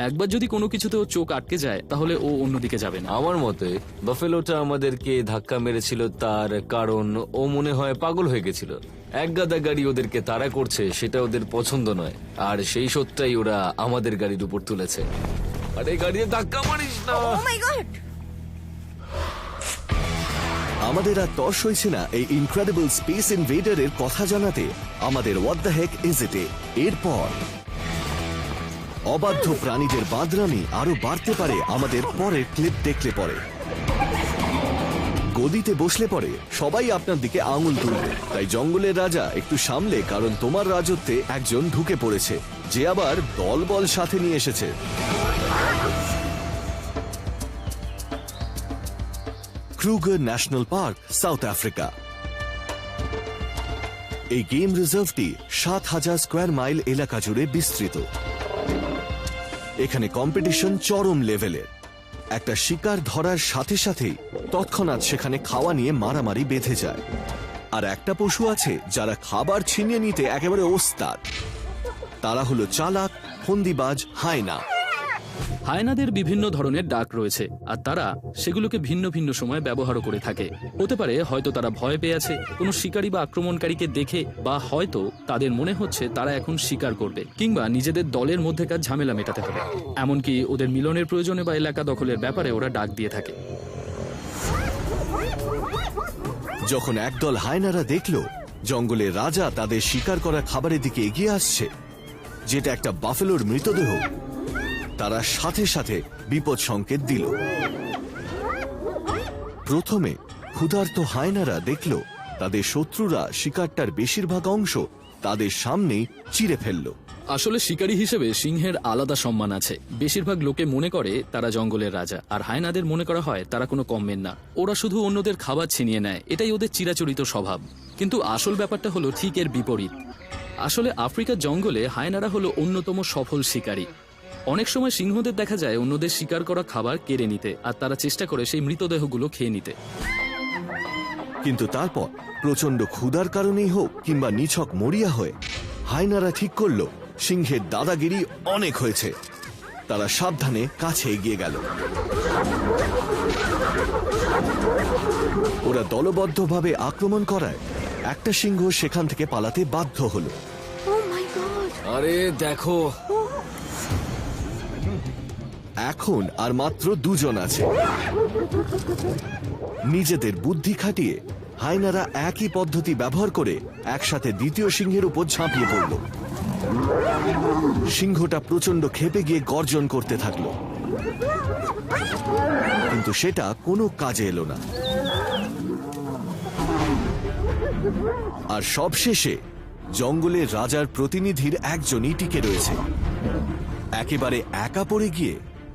একবার যদি কোনো কিছুতে ও চোখ আটকে যায় তাহলে ও অন্যদিকে যাবে না। আমার মতে বাফেলোটা আমাদেরকে ধাক্কা মেরেছিল তার কারণ ও মনে হয় পাগল হয়ে গেছিল। এক গাদা গাড়ি ওদেরকে তাড়া করছে, সেটা ওদের পছন্দ নয়, আর সেই সত্যটাই ওরা আমাদের গাড়ির উপর তুলেছে। আরে গাড়ি ধাক্কা মারিস না। আমাদের আর তর সইছে না এই ইনক্রেডিবল স্পেস ইনভেডারের কথা জানাতে আমাদের হোয়াট দ্য হেক ইজ ইট এরপর অবাধ্য প্রাণীদের বাঁদরামি আরো বাড়তে পারে আমাদের পরের ক্লিপ দেখলে পরে। গদিতে বসলে পরে সবাই আপনার দিকে আঙুল তুলবে, তাই জঙ্গলের রাজা একটু সামলে, কারণ তোমার রাজত্বে একজন ঢুকে পড়েছে যে আবার দলবল সাথে নিয়ে এসেছে। Kruger national park, south Africa. এই গেম রিজার্ভটি ৭,০০০ স্কোয়ার মাইল এলাকা জুড়ে বিস্তৃত। এখানে কম্পিটিশন চরম লেভেলের। একটা শিকার ধরার সাথে সাথেই তৎক্ষণাৎ সেখানে খাওয়া নিয়ে মারামারি বেঁধে যায়। আর একটা পশু আছে যারা খাবার ছিনিয়ে নিতে একেবারে ওস্তাদ। তারা হলো চালাক, ফন্দিবাজ হায়না। হায়নাদের বিভিন্ন ধরনের ডাক রয়েছে, আর তারা সেগুলোকে ভিন্ন ভিন্ন সময় ব্যবহারও করে থাকে। হতে পারে হয়তো তারা ভয় পেয়ে আছে কোনো শিকারী বা আক্রমণকারীকে দেখে, বা হয়তো তাদের মনে হচ্ছে তারা এখন শিকার করবে, কিংবা নিজেদের দলের মধ্যেকার ঝামেলা মেটাতে হবে। এমনকি ওদের মিলনের প্রয়োজনে বা এলাকা দখলের ব্যাপারে ওরা ডাক দিয়ে থাকে। যখন একদল হায়নারা দেখল জঙ্গলের রাজা তাদের শিকার করা খাবারের দিকে এগিয়ে আসছে, যেটা একটা বাফেলোর মৃতদেহ, তারা সাথে সাথে বিপদ সংকেত দিল। প্রথমে ক্ষুধার্ত হায়নারা দেখল তাদের শত্রুরা শিকারটার বেশিরভাগ অংশ তাদের সামনেই চিরে ফেলল। আসলে শিকারী হিসেবে সিংহের আলাদা সম্মান আছে। বেশিরভাগ লোকে মনে করে তারা জঙ্গলের রাজা, আর হায়নাদের মনে করা হয় তারা কোনো কমের না। ওরা শুধু অন্যদের খাবার ছিনিয়ে নেয়, এটাই ওদের চিরাচরিত স্বভাব। কিন্তু আসল ব্যাপারটা হলো ঠিক এর বিপরীত। আসলে আফ্রিকার জঙ্গলে হায়নারা হলো অন্যতম সফল শিকারী। অনেক সময় সিংহদের দেখা যায় অন্যদের শিকার করা খাবার কেড়ে নিতে, আর তারা চেষ্টা করে সেই মৃতদেহগুলো খেয়ে নিতে। কিন্তু তারপর প্রচন্ড ক্ষুধার কারণেই হোক কিংবা নিছক মরিয়া হয়ে হায়নারা ঠিক করল সিংহের দাদাগিরি অনেক হয়েছে। তারা সাবধানে কাছে এগিয়ে গেল। ওরা দলবদ্ধভাবে আক্রমণ করায় একটা সিংহ সেখান থেকে পালাতে বাধ্য হলো। Oh my God! আরে দেখো, এখন আর মাত্র দুজন আছে। নিজেদের বুদ্ধি খাটিয়ে হায়নারা একই পদ্ধতি ব্যবহার করে একসাথে দ্বিতীয় সিংহের উপর ঝাঁপিয়ে পড়ল। সিংহটা প্রচন্ড ক্ষেপে গিয়ে গর্জন করতে থাকলো, কিন্তু সেটা কোনো কাজে এলো না। আর সবশেষে জঙ্গলের রাজার প্রতিনিধির একজনই টিকে রয়েছে। একেবারে একা পড়ে গিয়ে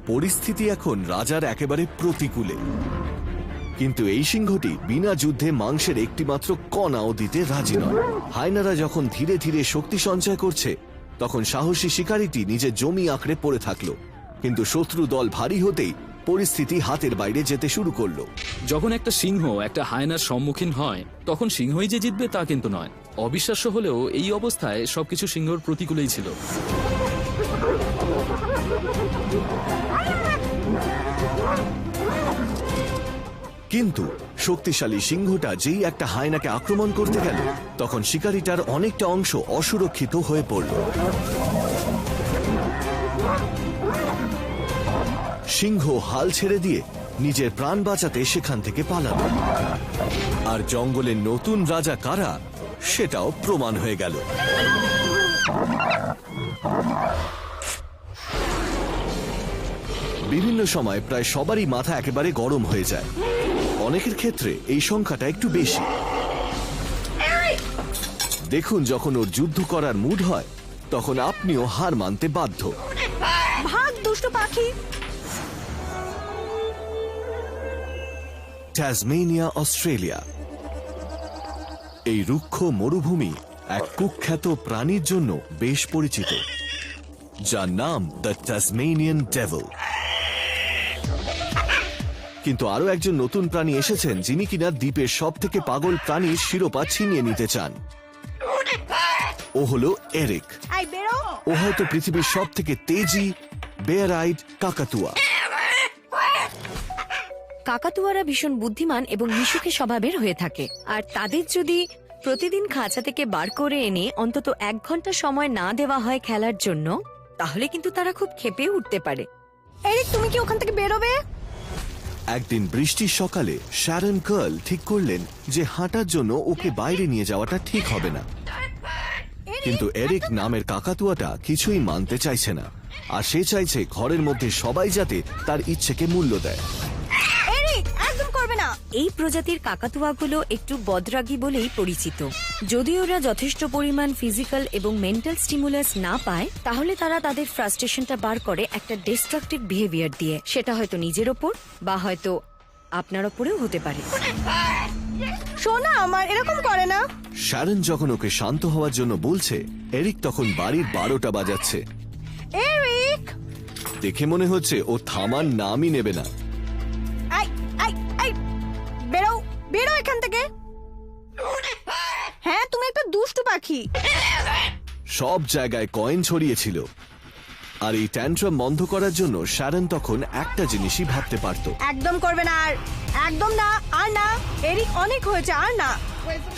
পরিস্থিতি এখন রাজার একেবারে প্রতিকূলে। কিন্তু এই সিংহটি বিনা যুদ্ধে মাংসের একটিমাত্র কণাও দিতে রাজি নয়। হায়নারা যখন ধীরে ধীরে শক্তি সঞ্চয় করছে, তখন সাহসী শিকারীটি নিজের জমি আঁকড়ে পড়ে থাকলো। কিন্তু শত্রু দল ভারী হতেই পরিস্থিতি হাতের বাইরে যেতে শুরু করলো। যখন একটা সিংহ একটা হায়নার সম্মুখীন হয়, তখন সিংহই যে জিতবে তা কিন্তু নয়। অবিশ্বাস্য হলেও এই অবস্থায় সবকিছু সিংহর প্রতিকূলেই ছিল। কিন্তু শক্তিশালী সিংহটা যেই একটা হায়নাকে আক্রমণ করতে গেল, তখন শিকারীটার অনেকটা অংশ অসুরক্ষিত হয়ে পড়ল। সিংহ হাল ছেড়ে দিয়ে নিজের প্রাণ বাঁচাতে সেখান থেকে পালালো। আর জঙ্গলের নতুন রাজা কারা সেটাও প্রমাণ হয়ে গেল। বিভিন্ন সময় প্রায় সবারই মাথা একেবারে গরম হয়ে যায়। অনেকের ক্ষেত্রে এই সংখ্যাটা একটু বেশি। দেখুন, যখন ওর যুদ্ধ করার মুড হয়, তখন আপনিও হার মানতে বাধ্য। ভাগ দুষ্টু পাখি! ট্যাসমেনিয়া, অস্ট্রেলিয়া। এই রুক্ষ মরুভূমি এক কুখ্যাত প্রাণীর জন্য বেশ পরিচিত, যার নাম দ্য ট্যাসমেনিয়ান ডেভিল। কিন্তু আরো একজন নতুন প্রাণী এসেছেন, যিনি কিনা দ্বীপের সব থেকে পাগল প্রাণীর শিরোপা ছিনিয়ে নিতে চান। ও হলো এরিক। ও হয়তো পৃথিবীর সব থেকে তেজি বেয়ার আইড কাকাতুয়া। কাকাতুয়ারা ভীষণ বুদ্ধিমান এবং মিশুকে স্বভাবের হয়ে থাকে, আর তাদের যদি প্রতিদিন খাঁচা থেকে বার করে এনে অন্তত 1 ঘন্টা সময় না দেওয়া হয় খেলার জন্য, তাহলে কিন্তু তারা খুব ক্ষেপে উঠতে পারে। এরিক, তুমি কি ওখান থেকে বেরোবে? একদিন বৃষ্টির সকালে শ্যারন কার্ল ঠিক করলেন যে হাঁটার জন্য ওকে বাইরে নিয়ে যাওয়াটা ঠিক হবে না, কিন্তু এরিক নামের কাকাতুয়াটা কিছুই মানতে চাইছে না, আর সে চাইছে ঘরের মধ্যে সবাই যাতে তার ইচ্ছেকে মূল্য দেয়। এরিক, একদম করবে না। এই প্রজাতির কাকাতুয়াগুলো একটু বদরাগী বলেই পরিচিত। যদি ওরা যথেষ্ট পরিমাণ ফিজিক্যাল এবং মেন্টাল স্টিমুলাস না পায়, তাহলে তারা তাদের ফ্রাস্ট্রেশনটা বার করে একটা ডিস্ট্রাকটিভ বিহেভিয়ার দিয়ে। সেটা হয়তো নিজের ওপর বা হয়তো আপনার ওপরেও হতে পারে। সোনা আমার এরকম করে না। শ্যারন যখন ওকে শান্ত হওয়ার জন্য বলছে, এরিক তখন বাড়ির 12টা বাজাচ্ছে। এরিক, দেখে মনে হচ্ছে ও থামার নামই নেবে না। আই আই আই বেরো বেরো এখান থেকে। হ্যাঁ, তুমি একটা দুষ্টু পাখি। সব জায়গায় কয়েন ছড়িয়েছিল, আর এই ট্যান্ট্রাম বন্ধ করার জন্য শ্যারন তখন একটা জিনিসই ভাবতে পারত। একদম করবে না, আর একদম না, আর না। এরিক, অনেক হয়েছে, আর না।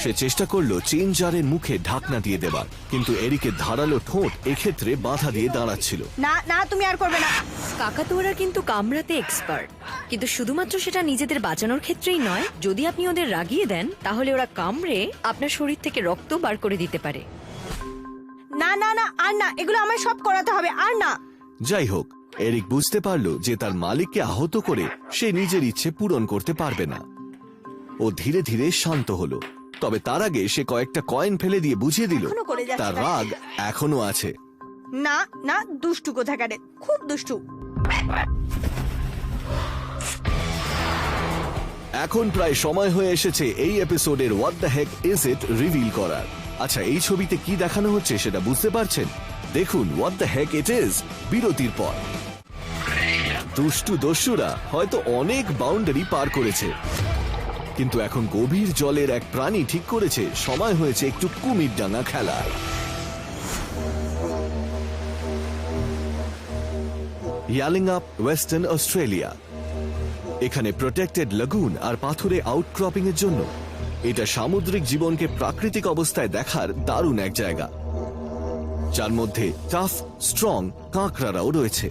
সে চেষ্টা করলো চেন জারের মুখে ঢাকনা দিয়ে দেবার, কিন্তু এরিকের ধারালো ঠোঁট এক্ষেত্রে বাধা দিয়ে দাঁড়াচ্ছিল। না না, তুমি আর করবে না। কাকাতুয়ারা কিন্তু কামড়াতে এক্সপার্ট, কিন্তু শুধুমাত্র সেটা নিজেদের বাঁচানোর ক্ষেত্রেই নয়। যদি আপনি ওদের রাগিয়ে দেন, তাহলে ওরা কামড়ে আপনার শরীর থেকে রক্ত বার করে দিতে পারে। না না না, আর না, এগুলো আমায় সব করাতে হবে, আর না। যাই হোক, এরিক বুঝতে পারলো যে তার মালিককে আহত করে সে নিজের ইচ্ছে পূরণ করতে পারবে না। ও ধীরে ধীরে শান্ত হলো, তবে তার আগে সে কয়েকটা কয়েন ফেলে দিয়ে বুঝিয়ে দিল এখনো করে যাচ্ছে তার তাই? রাগ এখনো আছে। না না, দুষ্টু কোথাকারে, খুব দুষ্টু। এখন প্রায় সময় হয়ে এসেছে এই এপিসোডের what the heck is it reveal করার। আচ্ছা, এই ছবিতে কি দেখানো হচ্ছে সেটা বুঝতে পারছেন? দেখুন what the Heck it is বিরতির পর। দুষ্টু দস্যুরা হয়তো অনেক বাউন্ডারি পার করেছে, কিন্তু এখন গভীর জলের এক প্রাণী ঠিক করেছে সময় হয়েছে একটু কুমির ডাঙা খেলার। ইয়ালিংআপ, ওয়েস্টার্ন অস্ট্রেলিয়া। এখানে প্রোটেক্টেড লাগুন আর পাথুরে আউটক্রপিং এর জন্য এটা সামুদ্রিক জীবনকে প্রাকৃতিক অবস্থায় দেখার দারুণ এক জায়গা, যার মধ্যে টাফ স্ট্রং কাঁকড়ারাও রয়েছে।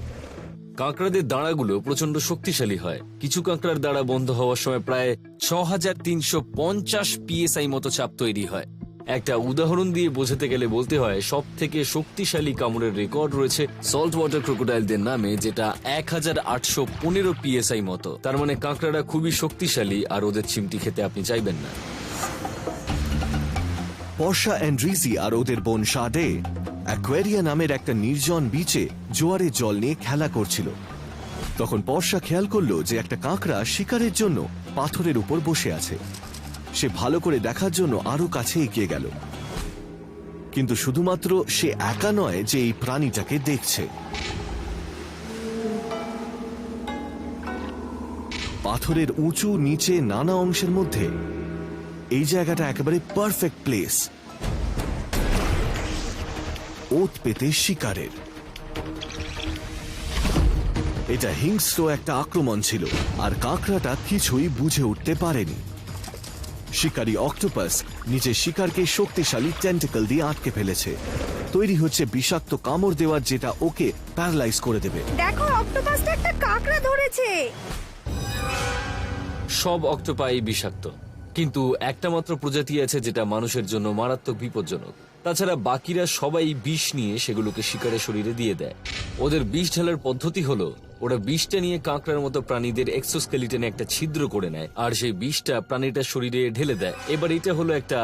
কাঁকড়াদের দাঁড়াগুলো প্রচন্ড শক্তিশালী হয়। কিছু কাঁকড়ার দাঁড়া বন্ধ হওয়ার সময় প্রায় 6350 PSI মতো চাপ তৈরি হয়। একটা উদাহরণ দিয়ে বোঝাতে গেলে বলতে হয়, সব থেকে শক্তিশালী কামড়ের রেকর্ড রয়েছে সল্ট ওয়াটার ক্রোকোডাইলদের নামে, যেটা 1815 PSI মতো। তার মানে কাঁকড়ারা খুবই শক্তিশালী, আর ওদের চিমটি খেতে আপনি চাইবেন না। পর্ষা অ্যান্ড্রিজি আর ওদের বোন শাডে অ্যাকোয়ারিয়া নামের একটা নির্জন বিচে জোয়ারের জল নিয়ে খেলা করছিল। তখন পর্ষা খেয়াল করলো যে একটা কাঁকড়া শিকারের জন্য পাথরের উপর বসে আছে। সে ভালো করে দেখার জন্য আরো কাছে এগিয়ে গেল, কিন্তু শুধুমাত্র সে একা নয় যে এই প্রাণীটাকে দেখছে। পাথরের উঁচু নিচে নানা অংশের মধ্যে এই জায়গাটা একেবারে পারফেক্ট প্লেস ওত পেতে শিকারের। এটা হিংস্র একটা আক্রমণ ছিল, আর কাঁকড়াটা কিছুই বুঝে উঠতে পারেনি। শিকারী অক্টোপাস নিজের শিকারকে শক্তিশালী টেন্টিকল দিয়ে আটকে ফেলেছে। তৈরি হচ্ছে বিষাক্ত কামড় দেওয়ার, যেটা ওকে প্যারালাইজ করে দেবে। দেখো, অক্টোপাসটা একটা কাঁকড়া ধরেছে। সব অক্টোপাই বিষাক্ত, কিন্তু একটা মাত্র প্রজাতি আছে যেটা মানুষের জন্য মারাত্মক বিপজ্জনক। তাছাড়া বাকিরা সবাই বিষ নিয়ে সেগুলোকে শিকারের শরীরে দিয়ে দেয়। ওদের বিষ ঢালার পদ্ধতি হলো, ওরা বিষটা নিয়ে কাঁকড়ার মতো প্রাণীদের এক্সোস্কেলিটনে একটা ছিদ্র করে নেয়, আর সেই বিষটা প্রাণীটার শরীরে ঢেলে দেয়। এবার এটা হলো একটা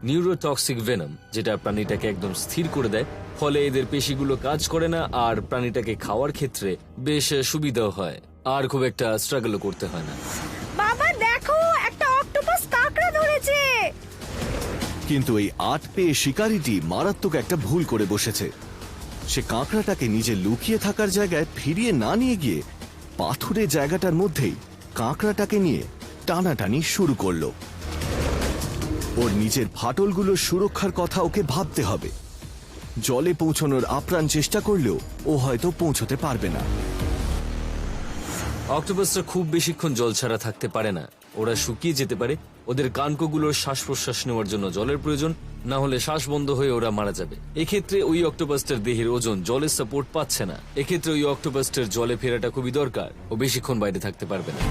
নিউরোটক্সিক ভেনম, যেটা প্রাণীটাকে একদম স্থির করে দেয়। ফলে এদের পেশিগুলো কাজ করে না, আর প্রাণীটাকে খাওয়ার ক্ষেত্রে বেশ সুবিধাও হয়, আর খুব একটা স্ট্রাগলও করতে হয় না। বাবা দেখো, একটা অক্টোপাস কাঁকড়া ধরেছে। কিন্তু এই আট পেয়ে শিকারীটি মারাত্মক একটা ভুল করে বসেছে। সে কাঁকড়াটাকে নিজে লুকিয়ে থাকার জায়গায় ফিরিয়ে না নিয়ে গিয়ে পাথুরে জায়গাটার মধ্যেই কাঁকড়াটাকে নিয়ে টানাটানি শুরু করলো। ওর নিজের ফাটলগুলো সুরক্ষার কথা ওকে ভাবতে হবে। জলে পৌঁছানোর আপ্রাণ চেষ্টা করলেও ও হয়তো পৌঁছতে পারবে না। অক্টোপাসরা খুব বেশিক্ষণ জল ছাড়া থাকতে পারে না, ওরা শুকিয়ে যেতে পারে। ওদের কানকোগুলোর শ্বাস প্রশ্বাস নেওয়ার জন্য জলের প্রয়োজন, না হলে শ্বাস বন্ধ হয়ে ওরা মারা যাবে। এক্ষেত্রে ওই অক্টোপাসটার দেহের ওজন জলের সাপোর্ট পাচ্ছে না। এক্ষেত্রে ওই অক্টোপাসটার জলে ফেরাটা খুবই দরকার, ও বেশিক্ষণ বাইরে থাকতে পারবে না।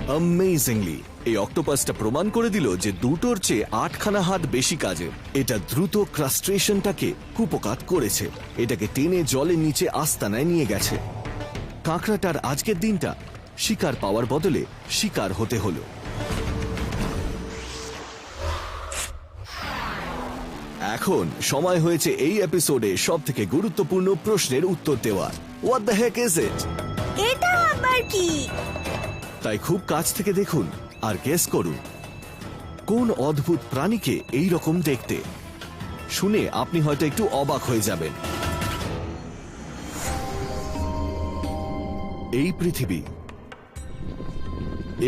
অ্যামেজিংলি এই অক্টোপাসটা প্রমাণ করে দিল যে দুটোর চেয়ে 8খানা হাত বেশি কাজে। এটা দ্রুত ক্রাস্ট্রেশনটাকে কুপকাত করেছে, এটাকে টেনে জলের নিচে আস্তানায় নিয়ে গেছে। কাঁকড়াটার আজকের দিনটা শিকার পাওয়ার বদলে শিকার হতে হলো। এখন সময় হয়েছে এই এপিসোডে সব থেকে গুরুত্বপূর্ণ প্রশ্নের উত্তর দেওয়ার। হোয়াট দ্য হেক ইজ ইট? এটা আবার কি? তাই খুব কাছ থেকে দেখুন আর গেস করুন কোন অদ্ভুত প্রাণীকে এই রকম দেখতে। শুনে আপনি হয়তো একটু অবাক হয়ে যাবেন। এই পৃথিবী,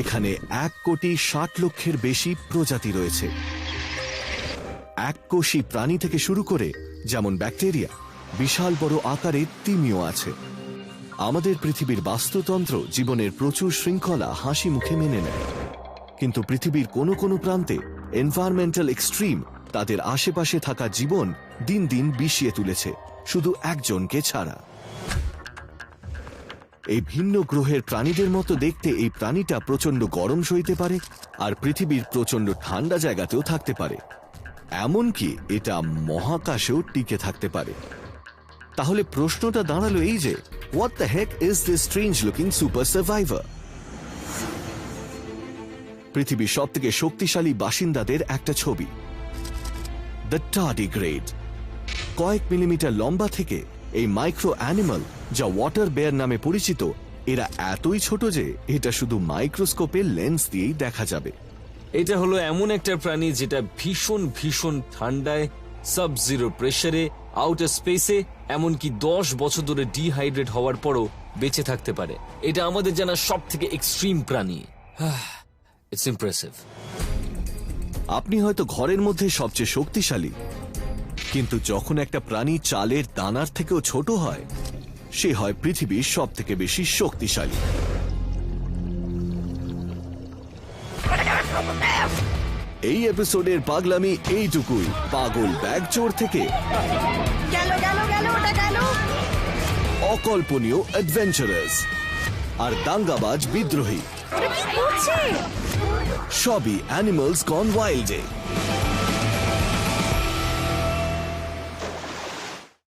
এখানে 1,60,00,000-এর বেশি প্রজাতি রয়েছে। এককোষী প্রাণী থেকে শুরু করে যেমন ব্যাকটেরিয়া, বিশাল বড় আকারের তিমিও আছে। আমাদের পৃথিবীর বাস্তুতন্ত্র জীবনের প্রচুর শৃঙ্খলা হাসি মুখে মেনে নেয়, কিন্তু পৃথিবীর কোনো কোনো প্রান্তে এনভায়রনমেন্টাল এক্সট্রিম তাদের আশেপাশে থাকা জীবন দিন দিন বিষিয়ে তুলেছে, শুধু একজনকে ছাড়া। এই ভিন্ন গ্রহের প্রাণীদের মতো দেখতে এই প্রাণীটা প্রচন্ড গরম সইতে পারে আর পৃথিবীর প্রচন্ড ঠান্ডা জায়গাতেও থাকতে পারে, এমনকি এটা মহাকাশেও টিকে থাকতে পারে। তাহলে প্রশ্নটা দাঁড়ালো এই যে, what the heck is this strange looking super survivor? পৃথিবীর সব থেকে শক্তিশালী বাসিন্দাদের একটা ছবি, দ্য টার্ডিগ্রেড। কয়েক মিলিমিটার লম্বা থেকে এই মাইক্রো অ্যানিমাল, যা ওয়াটার বেয়ার নামে পরিচিত, এরা এতই ছোট যে এটা শুধু মাইক্রোস্কোপের লেন্স দিয়েই দেখা যাবে। এটা হলো এমন একটা প্রাণী যেটা ভীষণ ভীষণ ঠান্ডায়, সাব জিরো প্রেসারে, আউটার স্পেসে, এমনকি 10 বছর ধরে ডিহাইড্রেট হওয়ার পরও বেঁচে থাকতে পারে। এটা আমাদের জানা সব থেকে এক্সট্রিম প্রাণী। It's impressive. আপনি হয়তো ঘরের মধ্যে সবচেয়ে শক্তিশালী, কিন্তু যখন একটা প্রাণী চালের দানার থেকেও ছোট হয়, সে হয় পৃথিবীর সব থেকে বেশি শক্তিশালী। এই এপিসোডের পাগলামি এইটুকুই। পাগল ব্যাগ চোর থেকে গেল গেল গেল, ওটা গেল। অকল্পনীয় অ্যাডভেঞ্চারাস আর দাঙ্গাবাজ বিদ্রোহী, ওটা কি করছে? সবই অ্যানিমালস গন ওয়াইল্ডে।